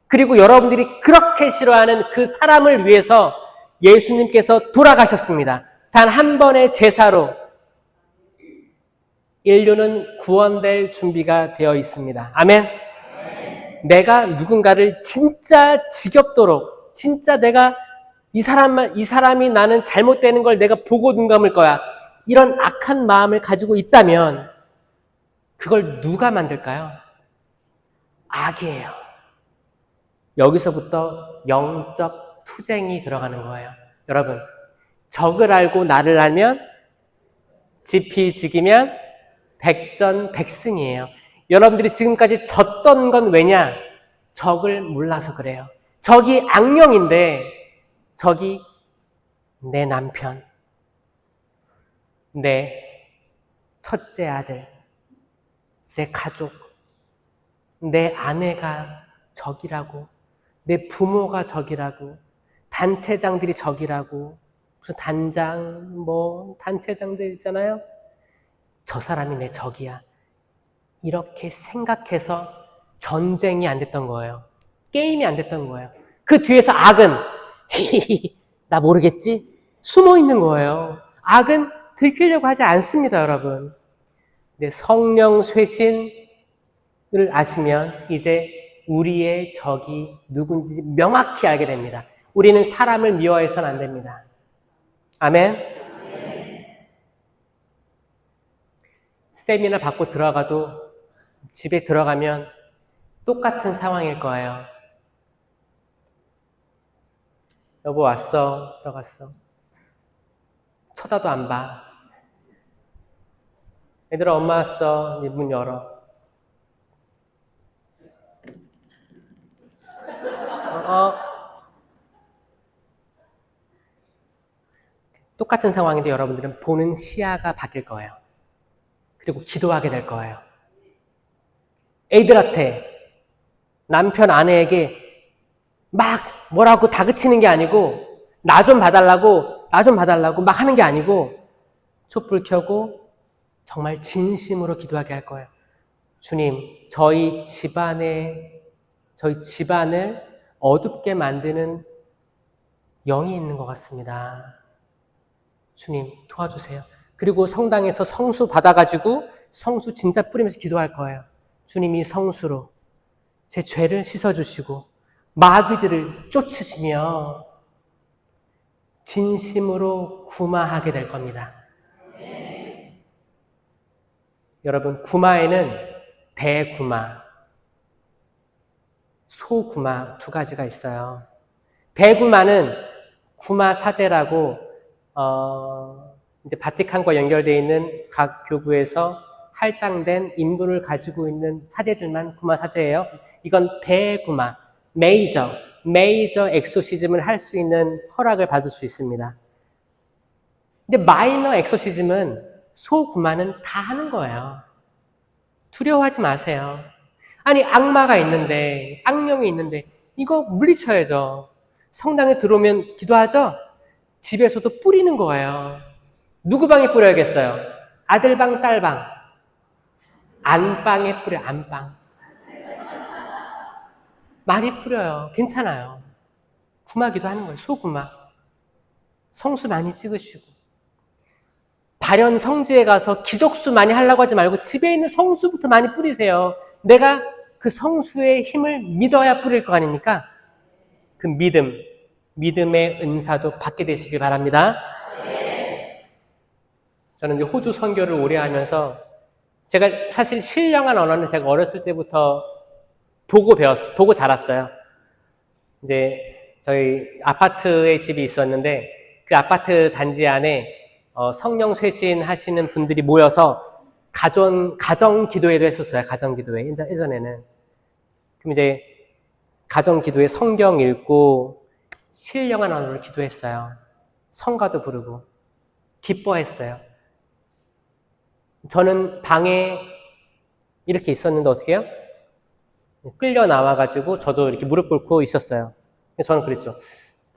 그리고 여러분들이 그렇게 싫어하는 그 사람을 위해서 예수님께서 돌아가셨습니다. 단 한 번의 제사로 인류는 구원될 준비가 되어 있습니다. 아멘. 내가 누군가를 진짜 지겹도록, 진짜 내가 이 사람이 나는 잘못되는 걸 내가 보고 눈 감을 거야. 이런 악한 마음을 가지고 있다면 그걸 누가 만들까요? 악이에요. 여기서부터 영적 투쟁이 들어가는 거예요. 여러분, 적을 알고 나를 알면 지피지기면 백전백승이에요. 여러분들이 지금까지 졌던 건 왜냐? 적을 몰라서 그래요. 적이 악령인데 적이 내 남편, 내 첫째 아들, 내 가족, 내 아내가 적이라고, 내 부모가 적이라고, 단체장들이 적이라고, 무슨 단장, 단체장들 있잖아요. 저 사람이 내 적이야. 이렇게 생각해서 전쟁이 안 됐던 거예요. 게임이 안 됐던 거예요. 그 뒤에서 악은 나 모르겠지? 숨어 있는 거예요. 악은 들키려고 하지 않습니다, 여러분. 근데 성령 쇄신을 아시면 이제 우리의 적이 누군지 명확히 알게 됩니다. 우리는 사람을 미워해서는 안 됩니다. 아멘? 세미나 받고 들어가도 집에 들어가면 똑같은 상황일 거예요. 여보 왔어. 들어갔어. 쳐다도 안 봐. 얘들아 엄마 왔어. 이제 문 열어. 똑같은 상황인데 여러분들은 보는 시야가 바뀔 거예요. 그리고 기도하게 될 거예요. 애들한테 남편 아내에게 막 뭐라고 다그치는 게 아니고 나 좀 봐달라고 막 하는 게 아니고 촛불 켜고 정말 진심으로 기도하게 할 거예요. 주님, 저희 집안을 어둡게 만드는 영이 있는 것 같습니다. 주님 도와주세요. 그리고 성당에서 성수 받아가지고 성수 진짜 뿌리면서 기도할 거예요. 주님 이 성수로 제 죄를 씻어주시고 마귀들을 쫓으시며 진심으로 구마하게 될 겁니다. 여러분 구마에는 대구마, 소구마 두 가지가 있어요. 대구마는 구마 사제라고 이제 바티칸과 연결되어 있는 각 교구에서 할당된 인물을 가지고 있는 사제들만 구마 사제예요. 이건 대구마, 메이저 엑소시즘을 할 수 있는 허락을 받을 수 있습니다. 근데 마이너 엑소시즘은 소구마는 다 하는 거예요. 두려워하지 마세요. 아니 악마가 있는데 악령이 있는데 이거 물리쳐야죠. 성당에 들어오면 기도하죠? 집에서도 뿌리는 거예요. 누구 방에 뿌려야겠어요? 아들 방, 딸 방. 안방에 뿌려, 안방. 많이 뿌려요. 괜찮아요. 구마기도 하는 거예요. 소구마. 성수 많이 찍으시고. 발현 성지에 가서 기적수 많이 하려고 하지 말고 집에 있는 성수부터 많이 뿌리세요. 내가 그 성수의 힘을 믿어야 뿌릴 거 아닙니까? 그 믿음의 은사도 받게 되시길 바랍니다. 저는 이제 호주 선교를 오래 하면서 제가 사실 신령한 언어는 제가 어렸을 때부터 보고 자랐어요. 이제 저희 아파트에 집이 있었는데 그 아파트 단지 안에 성령 쇄신 하시는 분들이 모여서 가정 기도회도 했었어요. 가정 기도회 예전에는. 그럼 이제 가정 기도회 성경 읽고 신령한 언어로 기도했어요. 성가도 부르고 기뻐했어요. 저는 방에 이렇게 있었는데 어떻게 해요? 끌려 나와가지고 저도 이렇게 무릎 꿇고 있었어요. 저는 그랬죠.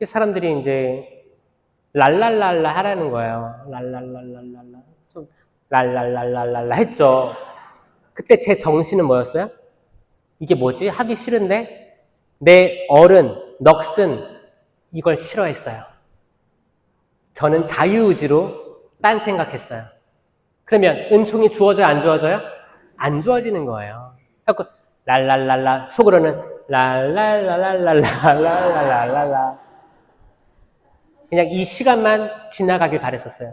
사람들이 이제 랄랄랄라 하라는 거예요. 랄랄랄랄랄라. 좀 랄랄랄랄랄라 했죠. 그때 제 정신은 뭐였어요? 이게 뭐지? 하기 싫은데 내 넋은 이걸 싫어했어요. 저는 자유의지로 딴 생각했어요. 그러면 은총이 주어져요? 안 주어져요? 안 주어지는 거예요. 그래서 랄랄랄라 속으로는 랄랄랄랄랄랄랄랄라 그냥 이 시간만 지나가길 바랬었어요.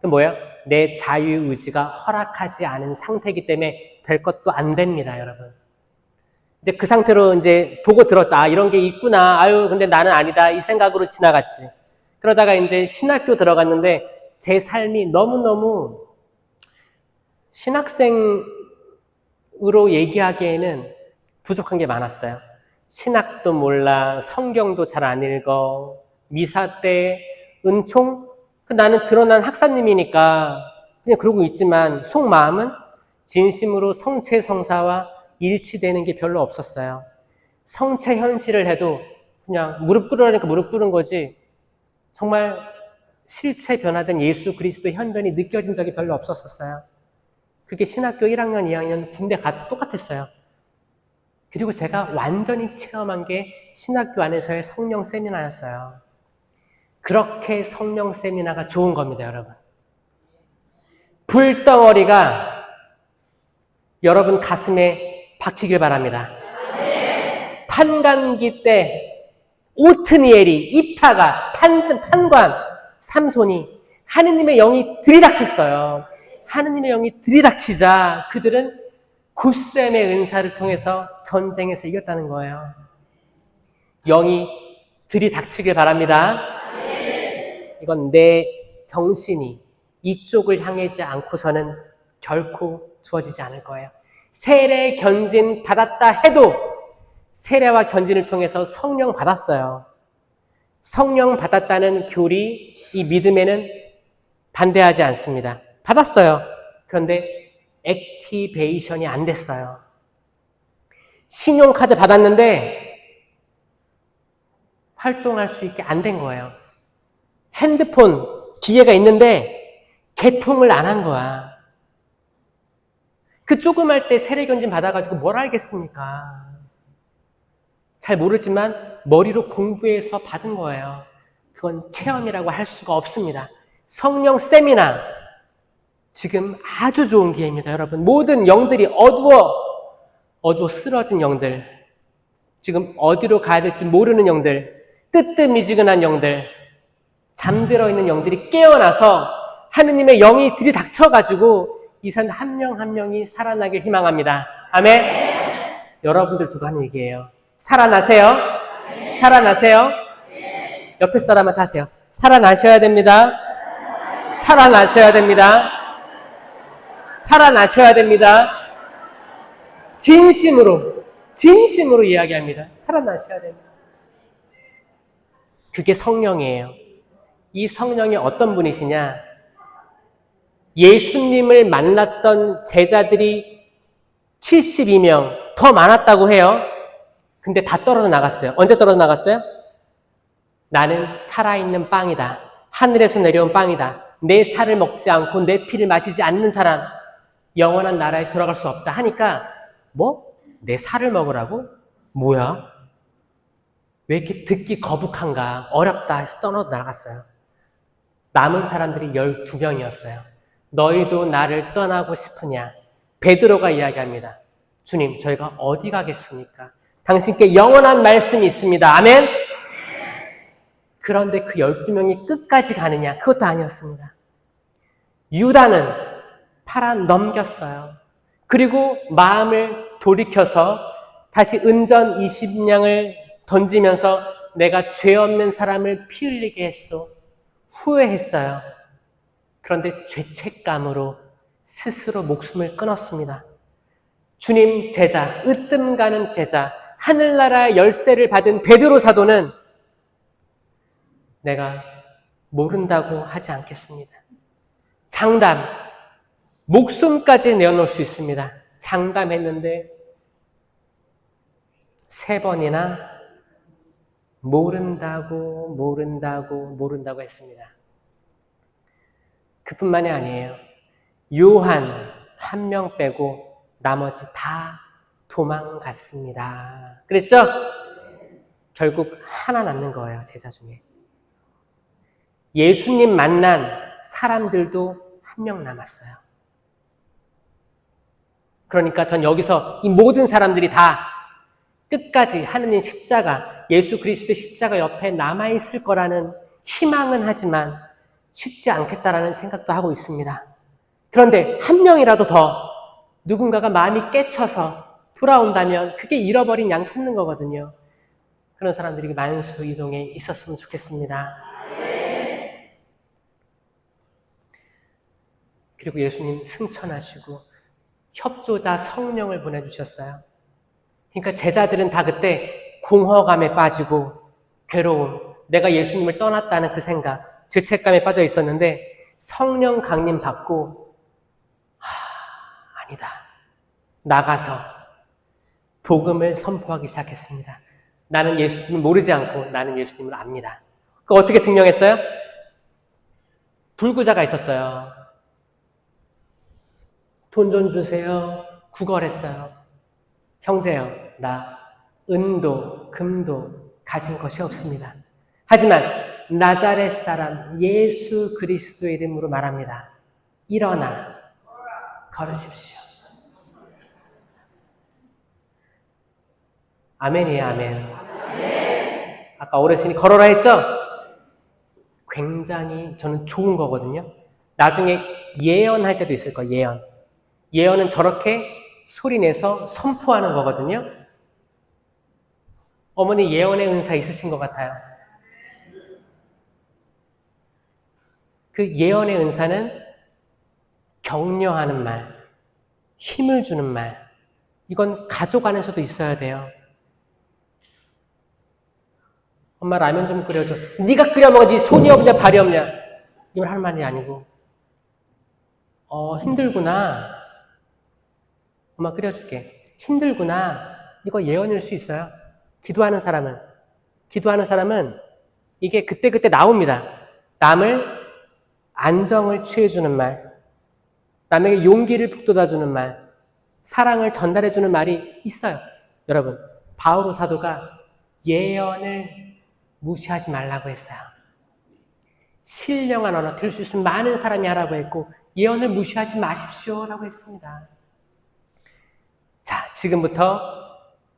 그 뭐예요? 내 자유의지가 허락하지 않은 상태이기 때문에 될 것도 안 됩니다, 여러분. 이제 그 상태로 이제 보고 들었죠. 아, 이런 게 있구나. 아유, 근데 나는 아니다. 이 생각으로 지나갔지. 그러다가 이제 신학교 들어갔는데 제 삶이 너무너무 신학생으로 얘기하기에는 부족한 게 많았어요. 신학도 몰라, 성경도 잘 안 읽어, 미사 때 은총? 나는 드러난 학사님이니까 그냥 그러고 있지만 속마음은 진심으로 성체 성사와 일치되는 게 별로 없었어요. 성체 현실을 해도 그냥 무릎 꿇으라니까 무릎 꿇은 거지 정말 실체 변화된 예수 그리스도의 현존이 느껴진 적이 별로 없었어요. 그게 신학교 1학년, 2학년 군대 똑같았어요. 그리고 제가 완전히 체험한 게 신학교 안에서의 성령 세미나였어요. 그렇게 성령 세미나가 좋은 겁니다, 여러분. 불덩어리가 여러분 가슴에 박히길 바랍니다. 탄간기 때 오트니엘이, 입타가, 판관, 삼손이 하느님의 영이 들이닥쳤어요. 하느님의 영이 들이닥치자 그들은 굳셈의 은사를 통해서 전쟁에서 이겼다는 거예요. 영이 들이닥치길 바랍니다. 이건 내 정신이 이쪽을 향하지 않고서는 결코 주어지지 않을 거예요. 세례 견진 받았다 해도 세례와 견진을 통해서 성령 받았어요. 성령 받았다는 교리, 이 믿음에는 반대하지 않습니다. 받았어요. 그런데 액티베이션이 안 됐어요. 신용카드 받았는데 활동할 수 있게 안 된 거예요. 핸드폰, 기계가 있는데 개통을 안 한 거야. 그 조그말 때 세례견진 받아가지고 뭘 알겠습니까? 잘 모르지만 머리로 공부해서 받은 거예요. 그건 체험이라고 할 수가 없습니다. 성령 세미나, 지금 아주 좋은 기회입니다, 여러분. 모든 영들이 어두워 쓰러진 영들, 지금 어디로 가야 될지 모르는 영들, 뜨뜻미지근한 영들, 잠들어 있는 영들이 깨어나서 하느님의 영이 들이닥쳐가지고 이 산 한 명 한 명이 살아나길 희망합니다. 아멘. 여러분들 두고 하는 얘기예요. 살아나세요. 살아나세요. 옆에 사람한테 하세요. 살아나셔야 됩니다. 살아나셔야 됩니다. 살아나셔야 됩니다. 진심으로 이야기합니다. 살아나셔야 됩니다. 그게 성령이에요. 이 성령이 어떤 분이시냐? 예수님을 만났던 제자들이 72명 더 많았다고 해요. 근데 다 떨어져 나갔어요. 언제 떨어져 나갔어요? 나는 살아있는 빵이다. 하늘에서 내려온 빵이다. 내 살을 먹지 않고 내 피를 마시지 않는 사람 영원한 나라에 들어갈 수 없다 하니까 뭐? 내 살을 먹으라고? 뭐야? 왜 이렇게 듣기 거북한가? 어렵다 해서 떠나서 나갔어요. 남은 사람들이 12명이었어요. 너희도 나를 떠나고 싶으냐? 베드로가 이야기합니다. 주님, 저희가 어디 가겠습니까? 당신께 영원한 말씀이 있습니다. 아멘? 그런데 그 12명이 끝까지 가느냐? 그것도 아니었습니다. 유다는 팔아 넘겼어요. 그리고 마음을 돌이켜서 다시 은전 20냥을 던지면서 내가 죄 없는 사람을 피 흘리게 했소. 후회했어요. 그런데 죄책감으로 스스로 목숨을 끊었습니다. 주님 제자, 으뜸 가는 제자, 하늘나라 열쇠를 받은 베드로 사도는 내가 모른다고 하지 않겠습니다. 장담, 목숨까지 내어놓을 수 있습니다. 장담했는데 3번이나 모른다고 했습니다. 그뿐만이 아니에요. 요한 1명 빼고 나머지 다 도망갔습니다. 그랬죠? 결국 하나 남는 거예요, 제자 중에. 예수님 만난 사람들도 1명 남았어요. 그러니까 전 여기서 이 모든 사람들이 다 끝까지 하느님 십자가, 예수 그리스도의 십자가 옆에 남아있을 거라는 희망은 하지만 쉽지 않겠다라는 생각도 하고 있습니다. 그런데 1명이라도 더 누군가가 마음이 깨쳐서 돌아온다면 그게 잃어버린 양 찾는 거거든요. 그런 사람들이 만수 이동에 있었으면 좋겠습니다. 그리고 예수님 승천하시고 협조자 성령을 보내주셨어요. 그러니까 제자들은 다 그때 공허감에 빠지고 괴로움, 내가 예수님을 떠났다는 그 생각, 죄책감에 빠져 있었는데 성령 강림 받고 아니다. 나가서 복음을 선포하기 시작했습니다. 나는 예수님을 모르지 않고 나는 예수님을 압니다. 그거 어떻게 증명했어요? 불구자가 있었어요. 돈 좀 주세요. 구걸했어요. 형제요, 나 은도 금도 가진 것이 없습니다. 하지만 나자렛 사람 예수 그리스도의 이름으로 말합니다. 일어나 걸으십시오. 아멘이에요, 아멘. 아까 어르신이 걸어라 했죠? 굉장히 저는 좋은 거거든요. 나중에 예언할 때도 있을 거예요, 예언. 예언은 저렇게 소리내서 선포하는 거거든요. 어머니 예언의 은사 있으신 것 같아요. 그 예언의 은사는 격려하는 말, 힘을 주는 말, 이건 가족 안에서도 있어야 돼요. 엄마 라면 좀 끓여줘. 네가 끓여 먹어. 네 손이 없냐 발이 없냐. 이걸 할 말이 아니고 힘들구나. 엄마 끓여줄게. 힘들구나. 이거 예언일 수 있어요. 기도하는 사람은 이게 그때그때 나옵니다. 남을 안정을 취해주는 말, 남에게 용기를 북돋아주는 말, 사랑을 전달해주는 말이 있어요. 여러분, 바오로 사도가 예언을 무시하지 말라고 했어요. 신령한 언어, 들을 수 있으면 많은 사람이 하라고 했고 예언을 무시하지 마십시오라고 했습니다. 자, 지금부터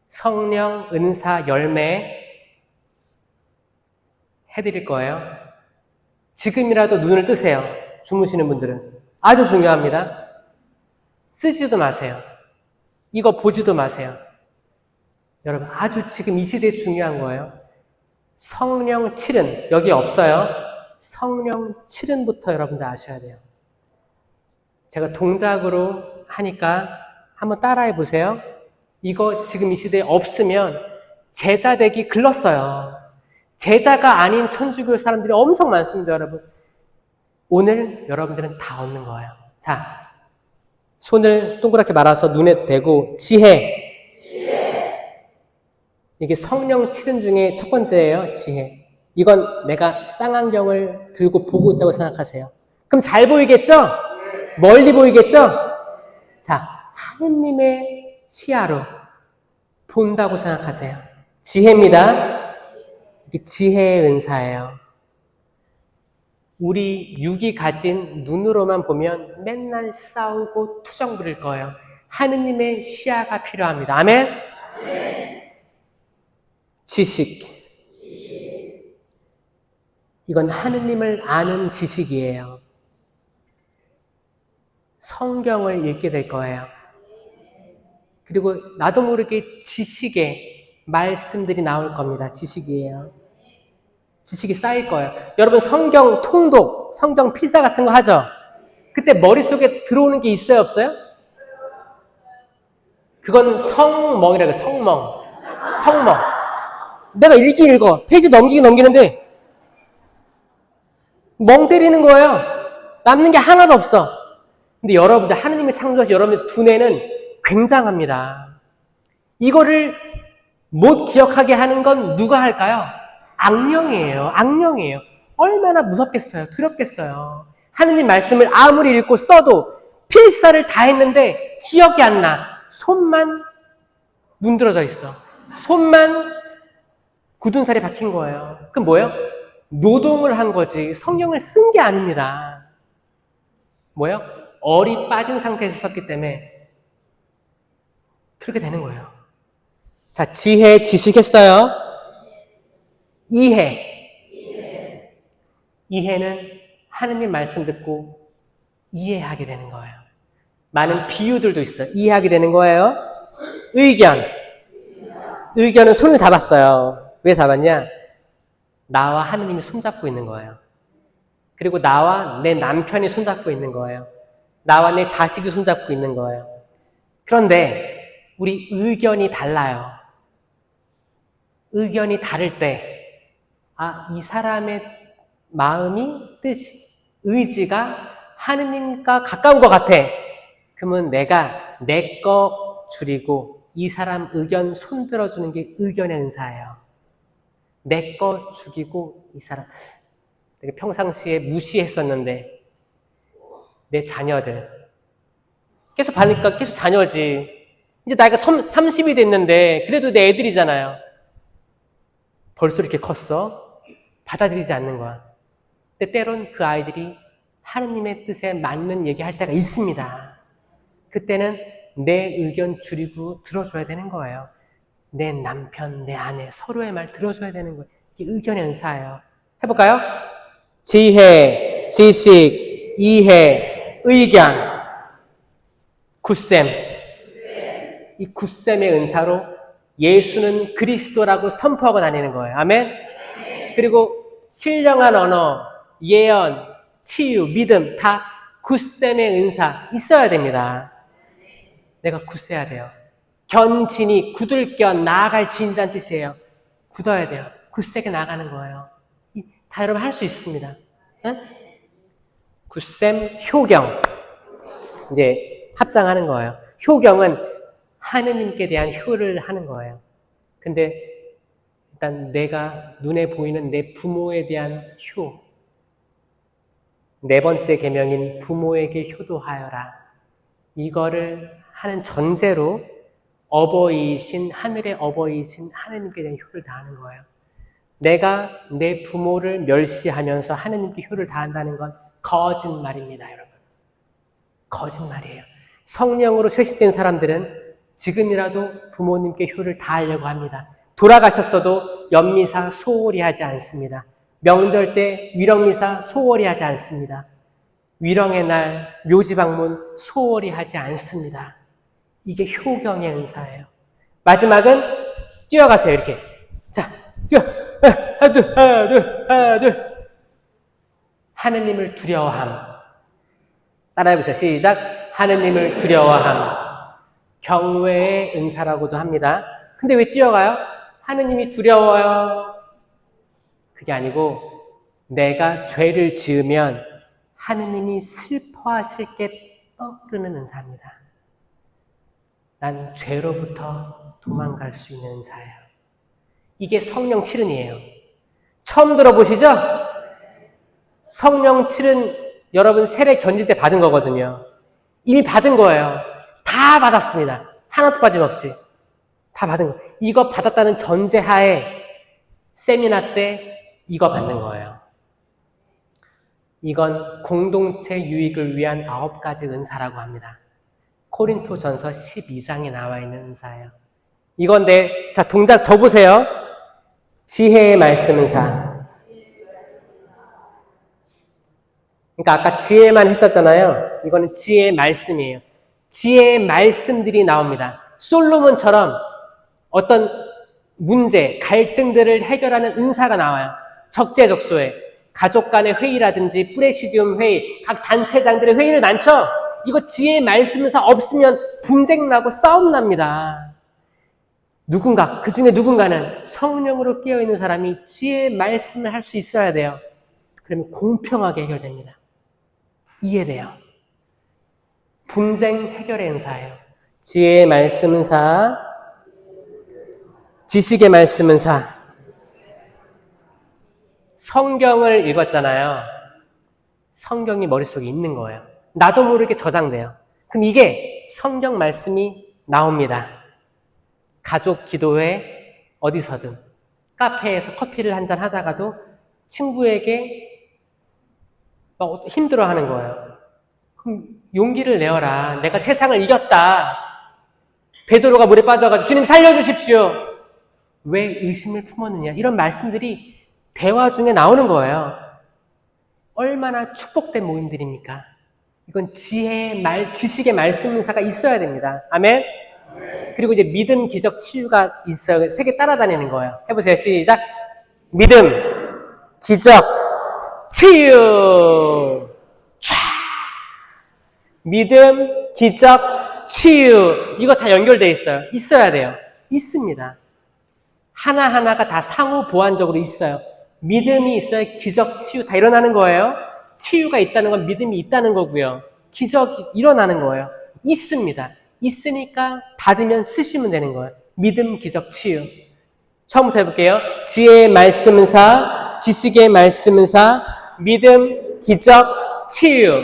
성령 은사 열매 해드릴 거예요. 지금이라도 눈을 뜨세요. 주무시는 분들은. 아주 중요합니다. 쓰지도 마세요. 이거 보지도 마세요. 여러분, 아주 지금 이 시대에 중요한 거예요. 성령 7은 여기 없어요. 성령 7은부터 여러분들 아셔야 돼요. 제가 동작으로 하니까 한번 따라해 보세요. 이거 지금 이 시대에 없으면 제자 되기 글렀어요. 제자가 아닌 천주교 사람들이 엄청 많습니다, 여러분. 오늘 여러분들은 다 얻는 거예요. 자, 손을 동그랗게 말아서 눈에 대고 지혜. 이게 성령 7은 중에 첫 번째예요, 지혜. 이건 내가 쌍안경을 들고 보고 있다고 생각하세요. 그럼 잘 보이겠죠? 멀리 보이겠죠? 자, 하느님의 시야로 본다고 생각하세요. 지혜입니다. 이게 지혜의 은사예요. 우리 육이 가진 눈으로만 보면 맨날 싸우고 투정 부릴 거예요. 하느님의 시야가 필요합니다. 아멘? 지식. 이건 하느님을 아는 지식이에요. 성경을 읽게 될 거예요. 그리고 나도 모르게 지식의 말씀들이 나올 겁니다. 지식이에요. 지식이 쌓일 거예요. 여러분 성경 통독, 성경 필사 같은 거 하죠? 그때 머릿속에 들어오는 게 있어요, 없어요? 그건 성멍이라고 해요. 성멍. 내가 읽긴 읽어. 페이지 넘기긴 넘기는데 멍 때리는 거예요. 남는 게 하나도 없어. 근데 여러분들, 하느님이 창조하신 여러분들 두뇌는 굉장합니다. 이거를 못 기억하게 하는 건 누가 할까요? 악령이에요. 얼마나 무섭겠어요. 두렵겠어요. 하느님 말씀을 아무리 읽고 써도 필사를 다 했는데 기억이 안 나. 손만 문드러져 있어. 손만 굳은 살이 박힌 거예요. 그럼 뭐예요? 노동을 한 거지 성령을 쓴 게 아닙니다. 뭐예요? 얼이 빠진 상태에서 썼기 때문에 그렇게 되는 거예요. 자, 지혜, 지식했어요. 이해는 하느님 말씀 듣고 이해하게 되는 거예요. 많은 비유들도 있어요. 이해하게 되는 거예요. 의견은 손을 잡았어요. 왜 잡았냐? 나와 하느님이 손잡고 있는 거예요. 그리고 나와 내 남편이 손잡고 있는 거예요. 나와 내 자식이 손잡고 있는 거예요. 그런데 우리 의견이 달라요. 의견이 다를 때 이 사람의 마음이, 뜻이, 의지가 하느님과 가까운 것 같아. 그러면 내가 내 거 줄이고 이 사람 의견 손들어주는 게 의견의 은사예요. 내 거 죽이고 이 사람, 내가 평상시에 무시했었는데 내 자녀들 계속 봐니까 계속 자녀지. 이제 나이가 30이 됐는데 그래도 내 애들이잖아요. 벌써 이렇게 컸어? 받아들이지 않는 거야. 근데 때론 그 아이들이 하느님의 뜻에 맞는 얘기할 때가 있습니다. 그때는 내 의견 줄이고 들어줘야 되는 거예요. 내 남편, 내 아내 서로의 말 들어줘야 되는 거예요. 이게 의견의 은사예요. 해볼까요? 지혜, 지식, 이해, 의견. 굿쌤. 이 굳셈의 은사로 예수는 그리스도라고 선포하고 다니는 거예요. 아멘? 그리고 신령한 언어, 예언, 치유, 믿음 다 굳셈의 은사 있어야 됩니다. 내가 굳세야 돼요. 견진이 굳을 견, 나아갈 진이라는 뜻이에요. 굳어야 돼요. 굳세게 나가는 거예요. 다 여러분 할 수 있습니다. 응? 굳셈, 효경. 이제 합장하는 거예요. 효경은 하느님께 대한 효를 하는 거예요. 근데 일단 내가 눈에 보이는 내 부모에 대한 효. 네 번째 계명인 부모에게 효도하여라. 이거를 하는 전제로 어버이이신 하늘의 어버이이신 하느님께 대한 효를 다하는 거예요. 내가 내 부모를 멸시하면서 하느님께 효를 다한다는 건 거짓말입니다, 여러분. 거짓말이에요. 성령으로 쇄신된 사람들은 지금이라도 부모님께 효를 다하려고 합니다. 돌아가셨어도 연미사 소홀히 하지 않습니다. 명절 때 위령미사 소홀히 하지 않습니다. 위령의 날 묘지 방문 소홀히 하지 않습니다. 이게 효경의 은사예요. 마지막은 뛰어가세요. 이렇게. 자, 뛰어. 하나, 둘, 하나, 둘, 하나, 둘. 하느님을 두려워함. 따라해보세요. 시작. 하느님을 두려워함. 경외의 은사라고도 합니다. 근데 왜 뛰어가요? 하느님이 두려워요. 그게 아니고 내가 죄를 지으면 하느님이 슬퍼하실 게 떠오르는 은사입니다. 난 죄로부터 도망갈 수 있는 은사예요. 이게 성령 칠은이에요. 처음 들어보시죠? 성령 칠은 여러분 세례 견질 때 받은 거거든요. 이미 받은 거예요. 다 받았습니다. 하나도 빠짐없이. 다 받은 거. 이거 받았다는 전제하에 세미나 때 이거 받는 거예요. 이건 공동체 유익을 위한 9가지 은사라고 합니다. 코린토전서 12장에 나와 있는 은사예요. 이건데, 자, 동작 접으세요. 지혜의 말씀 은사. 그러니까 아까 지혜만 했었잖아요. 이거는 지혜의 말씀이에요. 지혜의 말씀들이 나옵니다. 솔로몬처럼 어떤 문제, 갈등들을 해결하는 은사가 나와요. 적재적소에. 가족 간의 회의라든지 프레시디움 회의, 각 단체장들의 회의를 많죠? 이거 지혜의 말씀에서 없으면 분쟁 나고 싸움 납니다. 누군가, 그 중에 누군가는 성령으로 깨어있는 사람이 지혜의 말씀을 할 수 있어야 돼요. 그러면 공평하게 해결됩니다. 이해돼요. 분쟁 해결의 은사예요. 지혜의 말씀 은사, 지식의 말씀 은사. 성경을 읽었잖아요. 성경이 머릿속에 있는 거예요. 나도 모르게 저장돼요. 그럼 이게 성경 말씀이 나옵니다. 가족 기도회 어디서든 카페에서 커피를 한잔 하다가도 친구에게 막 힘들어하는 거예요. 그럼 용기를 내어라. 내가 세상을 이겼다. 베드로가 물에 빠져가지고 주님 살려주십시오. 왜 의심을 품었느냐. 이런 말씀들이 대화 중에 나오는 거예요. 얼마나 축복된 모임들입니까? 이건 지식의 말씀 은사가 있어야 됩니다. 아멘? 그리고 이제 믿음, 기적, 치유가 있어요. 세 개 따라다니는 거예요. 해보세요. 시작. 믿음, 기적, 치유. 촤! 믿음, 기적, 치유. 이거 다 연결되어 있어요. 있어야 돼요. 있습니다. 하나하나가 다 상호 보완적으로 있어요. 믿음이 있어야 기적, 치유 다 일어나는 거예요. 치유가 있다는 건 믿음이 있다는 거고요. 기적이 일어나는 거예요. 있습니다. 있으니까 받으면 쓰시면 되는 거예요. 믿음, 기적, 치유. 처음부터 해볼게요. 지혜의 말씀 은사, 지식의 말씀 은사, 믿음, 기적, 치유.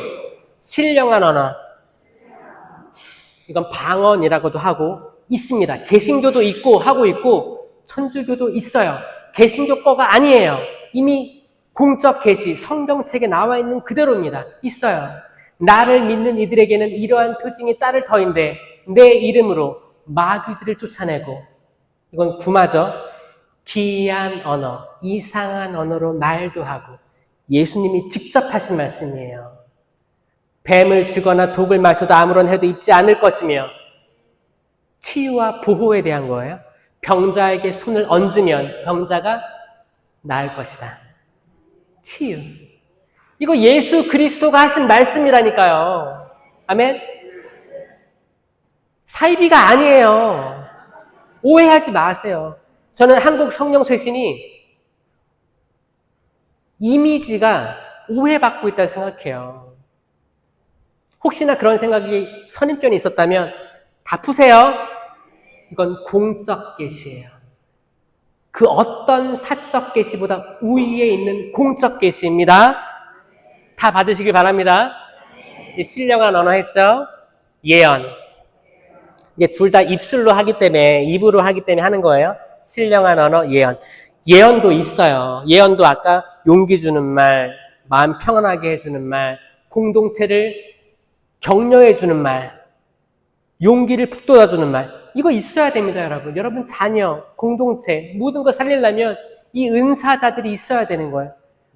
신령한 언어. 이건 방언이라고도 하고 있습니다. 개신교도 있고 하고 있고 천주교도 있어요. 개신교 거가 아니에요. 이미 공적 계시, 성경책에 나와 있는 그대로입니다. 있어요. 나를 믿는 이들에게는 이러한 표징이 따를 터인데 내 이름으로 마귀들을 쫓아내고, 이건 구마죠. 기이한 언어, 이상한 언어로 말도 하고, 예수님이 직접 하신 말씀이에요. 뱀을 쥐거나 독을 마셔도 아무런 해도 입지 않을 것이며 치유와 보호에 대한 거예요. 병자에게 손을 얹으면 병자가 나을 것이다. 치유. 이거 예수 그리스도가 하신 말씀이라니까요. 아멘? 사이비가 아니에요. 오해하지 마세요. 저는 한국 성령 쇄신이 이미지가 오해받고 있다고 생각해요. 혹시나 그런 생각이 선입견이 있었다면 다 푸세요. 이건 공적 계시예요. 그 어떤 사적 계시보다 우위에 있는 공적 계시입니다. 다 받으시길 바랍니다. 신령한 언어 했죠? 예언. 이제 둘 다 입술로 하기 때문에, 입으로 하기 때문에 하는 거예요. 신령한 언어, 예언. 예언도 있어요. 예언도 아까 용기 주는 말, 마음 평안하게 해주는 말, 공동체를 격려해 주는 말, 용기를 북돋아 주는 말. 이거 있어야 됩니다, 여러분. 여러분 자녀, 공동체, 모든 거 살리려면 이 은사자들이 있어야 되는 거예요.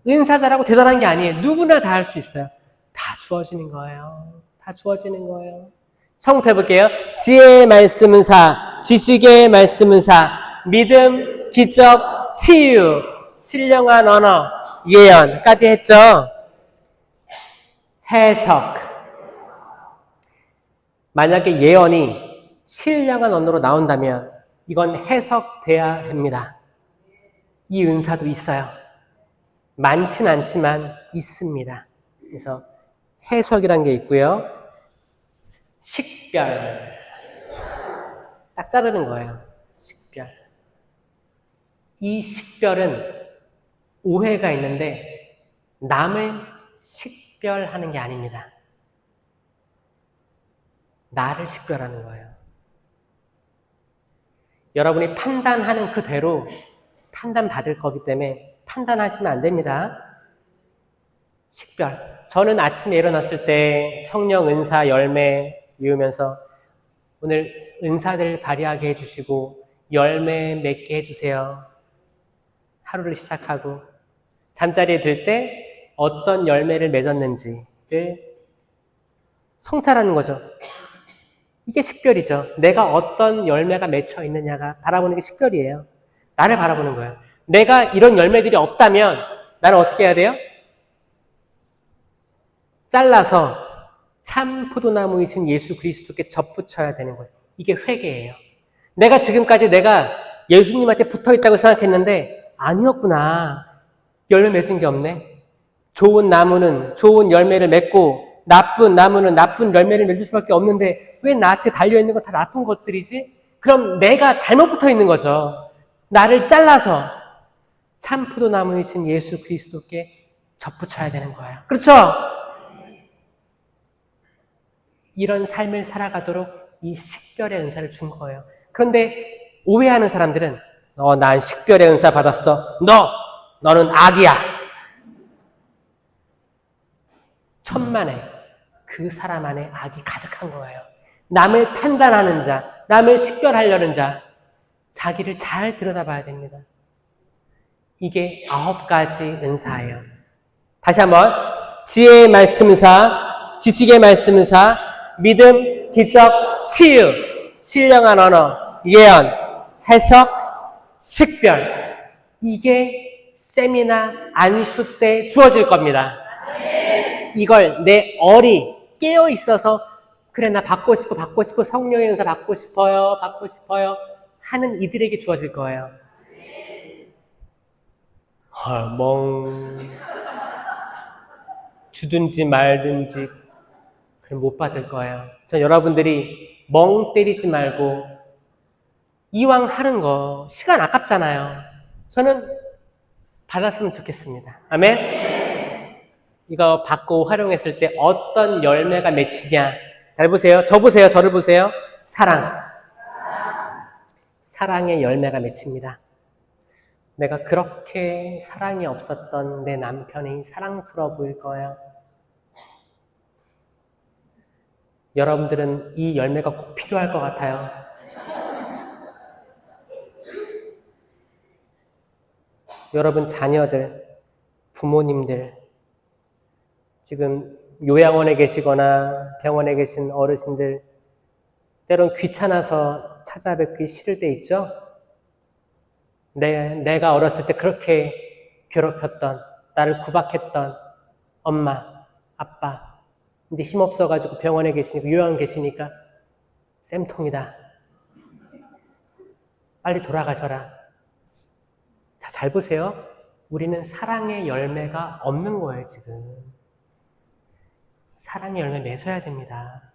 은사자라고 대단한 게 아니에요. 누구나 다 할 수 있어요. 다 주어지는 거예요. 다 주어지는 거예요. 처음부터 해볼게요. 지혜의 말씀 은사, 지식의 말씀 은사, 믿음, 기적, 치유, 신령한 언어, 예언까지 했죠. 해석. 만약에 예언이 신령한 언어로 나온다면 이건 해석돼야 합니다. 이 은사도 있어요. 많진 않지만 있습니다. 그래서 해석이란 게 있고요. 식별. 딱 자르는 거예요. 식별. 이 식별은 오해가 있는데 남을 식별하는 게 아닙니다. 나를 식별하는 거예요. 여러분이 판단하는 그대로 판단받을 거기 때문에 판단하시면 안 됩니다. 식별. 저는 아침에 일어났을 때 성령 은사 열매 외우면서 오늘 은사들 발휘하게 해주시고 열매 맺게 해주세요. 하루를 시작하고 잠자리에 들 때 어떤 열매를 맺었는지를 성찰하는 거죠. 이게 식별이죠. 내가 어떤 열매가 맺혀 있느냐가 바라보는 게 식별이에요. 나를 바라보는 거예요. 내가 이런 열매들이 없다면 나는 어떻게 해야 돼요? 잘라서 참 포도나무이신 예수 그리스도께 접붙여야 되는 거예요. 이게 회개예요. 내가 지금까지 내가 예수님한테 붙어있다고 생각했는데 아니었구나. 열매 맺은 게 없네. 좋은 나무는 좋은 열매를 맺고 나쁜 나무는 나쁜 열매를 맺을 수밖에 없는데 왜 나한테 달려있는 건 다 나쁜 것들이지? 그럼 내가 잘못 붙어있는 거죠. 나를 잘라서 참 포도나무이신 예수 그리스도께 접붙여야 되는 거예요. 그렇죠? 이런 삶을 살아가도록 이 식별의 은사를 준 거예요. 그런데 오해하는 사람들은 난 식별의 은사 받았어. 너는 악이야. 천만에 그 사람 안에 악이 가득한 거예요. 남을 판단하는 자, 남을 식별하려는 자, 자기를 잘 들여다봐야 됩니다. 이게 9가지 은사예요. 다시 한번 지혜의 말씀 은사, 지식의 말씀 은사, 믿음, 기적, 치유, 신령한 언어, 예언, 해석, 식별. 이게 세미나 안수 때 주어질 겁니다. 이걸 내 얼이 깨어 있어서 그래 나 받고 싶어 성령의 은사 받고 싶어요 하는 이들에게 주어질 거예요. 주든지 말든지 그럼 못 받을 거예요. 전 여러분들이 멍 때리지 말고 이왕 하는 거 시간 아깝잖아요. 저는 받았으면 좋겠습니다. 아멘? 이거 받고 활용했을 때 어떤 열매가 맺히냐. 잘 보세요. 저 보세요. 저를 보세요. 사랑의 열매가 맺힙니다. 내가 그렇게 사랑이 없었던 내 남편이 사랑스러워 보일 거예요. 여러분들은 이 열매가 꼭 필요할 것 같아요. 여러분 자녀들, 부모님들, 지금 요양원에 계시거나 병원에 계신 어르신들, 때론 귀찮아서 찾아뵙기 싫을 때 있죠? 내가 어렸을 때 그렇게 괴롭혔던, 나를 구박했던 엄마, 아빠, 이제 힘없어가지고 병원에 계시니까, 요양 계시니까, 쌤통이다. 빨리 돌아가셔라. 자, 잘 보세요. 우리는 사랑의 열매가 없는 거예요, 지금. 사랑의 열매 맺어야 됩니다.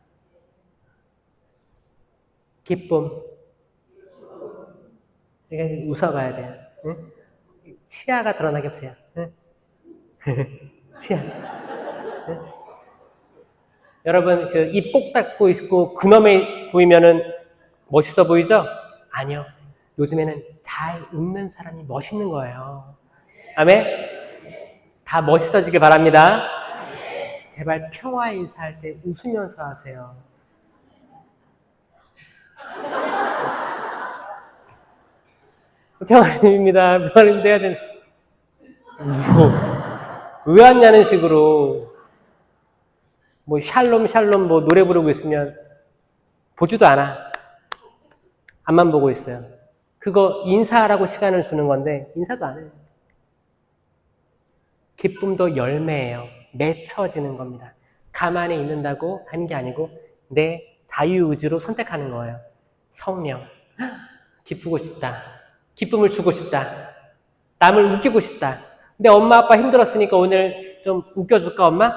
기쁨. 이게 웃어봐야 돼요. 응? 치아가 드러나게 없어요. 응? 치아. 응? 여러분, 입 꼭 닫고 있고, 근엄해 보이면은 멋있어 보이죠? 아니요. 요즘에는 잘 웃는 사람이 멋있는 거예요. 아멘? 다 멋있어지길 바랍니다. 제발 평화 인사할 때 웃으면서 하세요. 평화님입니다. 평화님 돼야 되는. 왜 왔냐는 식으로 뭐 샬롬 뭐 노래 부르고 있으면 보지도 않아. 앞만 보고 있어요. 그거 인사하라고 시간을 주는 건데 인사도 안 해요. 기쁨도 열매예요. 맺혀지는 겁니다. 가만히 있는다고 하는 게 아니고 내 자유의지로 선택하는 거예요. 성령. 기쁘고 싶다. 기쁨을 주고 싶다. 남을 웃기고 싶다. 근데 엄마 아빠 힘들었으니까 오늘 좀 웃겨줄까 엄마?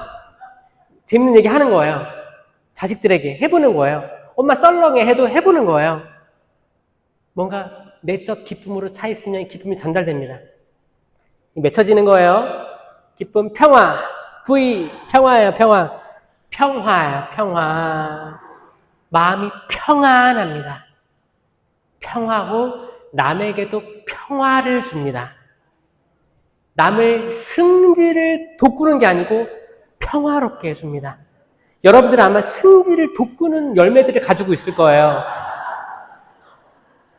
재밌는 얘기 하는 거예요. 자식들에게 해보는 거예요. 엄마 썰렁해 해도 해보는 거예요. 뭔가 내적 기쁨으로 차 있으면 기쁨이 전달됩니다. 맺혀지는 거예요. 기쁨, 평화. V, 평화예요, 평화. 평화예요, 평화. 마음이 평안합니다. 평화고 남에게도 평화를 줍니다. 남을 승질을 돋구는 게 아니고 평화롭게 해줍니다. 여러분들은 아마 승질을 돋구는 열매들을 가지고 있을 거예요.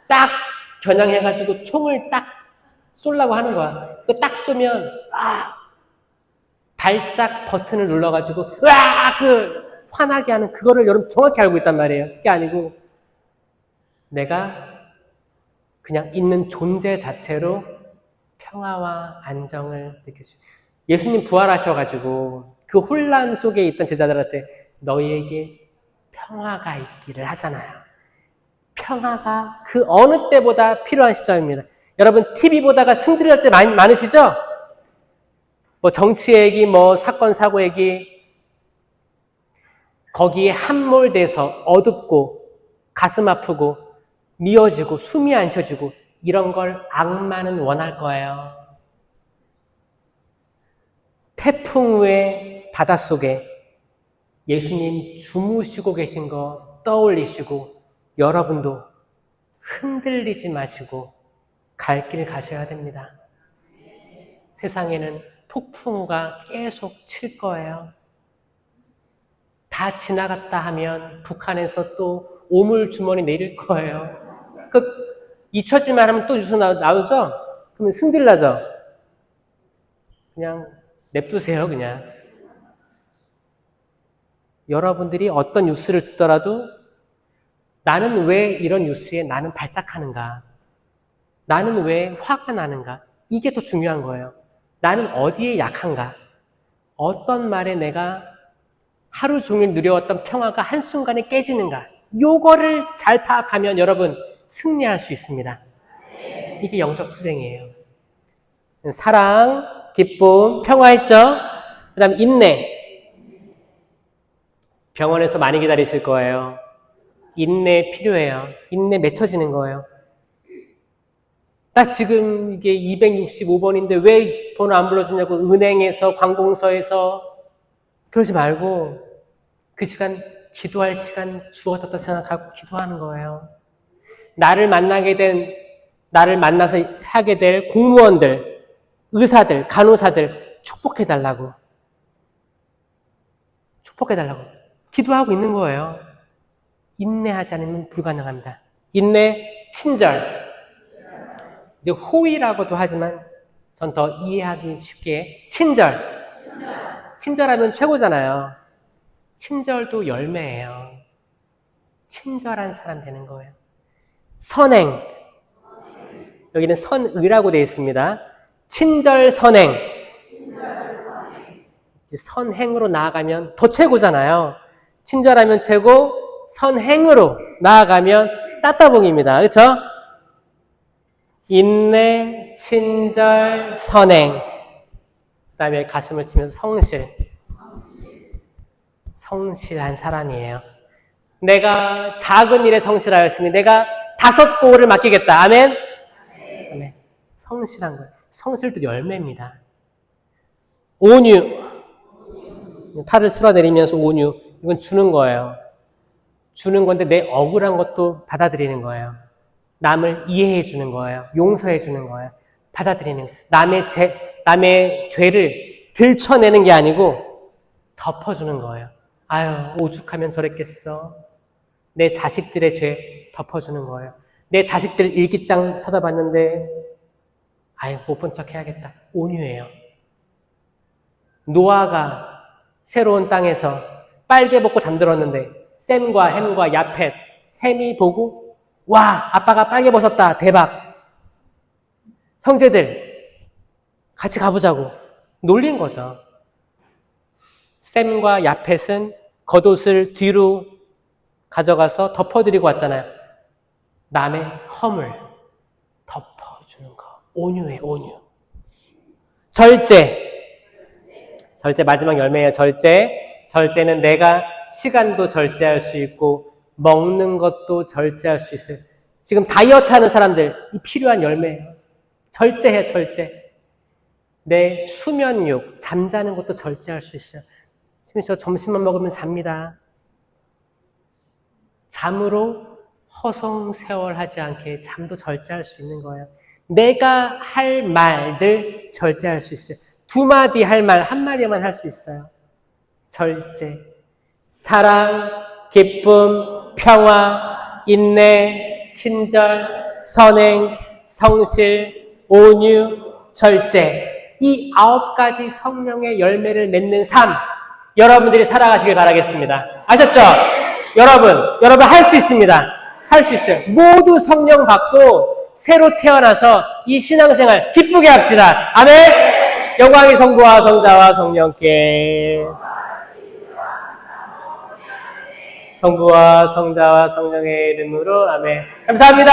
딱 겨냥해가지고 총을 딱 쏘려고 하는 거야. 딱 쏘면 발작 버튼을 눌러가지고 화나게 하는 그거를 여러분 정확히 알고 있단 말이에요. 그게 아니고 내가 그냥 있는 존재 자체로 평화와 안정을 느낄 수 있어요. 예수님 부활하셔가지고 그 혼란 속에 있던 제자들한테 너희에게 평화가 있기를 하잖아요. 평화가 그 어느 때보다 필요한 시점입니다. 여러분 TV 보다가 승질날 때 많으시죠? 뭐 정치 얘기, 뭐 사건 사고 얘기 거기에 함몰돼서 어둡고 가슴 아프고 미어지고 숨이 안 쉬어지고 이런 걸 악마는 원할 거예요. 태풍 후에 바닷속에 예수님 주무시고 계신 거 떠올리시고 여러분도 흔들리지 마시고 갈 길 가셔야 됩니다. 세상에는 폭풍우가 계속 칠 거예요. 다 지나갔다 하면 북한에서 또 오물주머니 내릴 거예요. 잊혀지만 하면 또 뉴스 나오죠? 그러면 승질나죠? 그냥 냅두세요, 그냥. 여러분들이 어떤 뉴스를 듣더라도 나는 왜 이런 뉴스에 나는 발작하는가? 나는 왜 화가 나는가? 이게 더 중요한 거예요. 나는 어디에 약한가? 어떤 말에 내가 하루 종일 누려왔던 평화가 한순간에 깨지는가? 요거를 잘 파악하면 여러분 승리할 수 있습니다. 이게 영적 투쟁이에요. 사랑, 기쁨, 평화 있죠? 그 다음 인내. 병원에서 많이 기다리실 거예요. 인내 필요해요. 인내 맺혀지는 거예요. 나 지금 이게 265번인데 왜 번호 안 불러주냐고 은행에서 관공서에서 그러지 말고 그 시간 기도할 시간 주어졌다 생각하고 기도하는 거예요. 나를 만나서 하게 될 공무원들, 의사들, 간호사들 축복해달라고. 축복해달라고. 기도하고 있는 거예요. 인내하지 않으면 불가능합니다. 인내, 친절. 이제 호의라고도 하지만 전 더 이해하기 쉽게 친절. 친절하면 최고잖아요. 친절도 열매예요. 친절한 사람 되는 거예요. 선행. 여기는 선의라고 되어 있습니다. 친절 선행. 이제 선행으로 나아가면 더 최고잖아요. 친절하면 최고, 선행으로 나아가면 따따봉입니다. 그렇죠? 인내, 친절, 선행. 그 다음에 가슴을 치면서 성실. 성실한 사람이에요. 내가 작은 일에 성실하였으니 내가 5고을을 맡기겠다. 아멘? 아멘. 성실한 거예요. 성실도 열매입니다. 온유. 팔을 쓸어내리면서 온유. 이건 주는 거예요. 주는 건데 내 억울한 것도 받아들이는 거예요. 남을 이해해 주는 거예요. 용서해 주는 거예요. 받아들이는 거예요. 남의 죄를 들춰내는 게 아니고 덮어주는 거예요. 아유, 오죽하면 저랬겠어. 내 자식들의 죄 덮어주는 거예요. 내 자식들 일기장 쳐다봤는데 아유, 못 본 척 해야겠다. 온유해요. 노아가 새로운 땅에서 빨개 벗고 잠들었는데 셈과 햄과 야펫, 햄이 보고 와, 아빠가 빨개 벗었다. 대박. 형제들 같이 가보자고 놀린 거죠. 셈과 야펫은 겉옷을 뒤로 가져가서 덮어드리고 왔잖아요. 남의 허물 덮어주는 거. 온유해, 온유. 절제. 절제 마지막 열매예요. 절제는 내가 시간도 절제할 수 있고 먹는 것도 절제할 수 있어요. 지금 다이어트 하는 사람들 이 필요한 열매예요. 절제해, 절제. 내 수면욕, 잠자는 것도 절제할 수 있어요. 지금 저 점심만 먹으면 잡니다. 잠으로 허송세월하지 않게 잠도 절제할 수 있는 거예요. 내가 할 말들 절제할 수 있어요. 2마디 할 말 1마디만 할 수 있어요. 절제. 사랑, 기쁨, 평화, 인내, 친절, 선행, 성실, 온유, 절제. 이 9가지 성령의 열매를 맺는 삶, 여러분들이 살아가시길 바라겠습니다. 아셨죠? 여러분 할 수 있습니다. 할 수 있어요. 모두 성령 받고 새로 태어나서 이 신앙생활 기쁘게 합시다. 아멘! 영광이 성부와 성자와 성령께 성부와 성자와 성령의 이름으로 아멘. 감사합니다.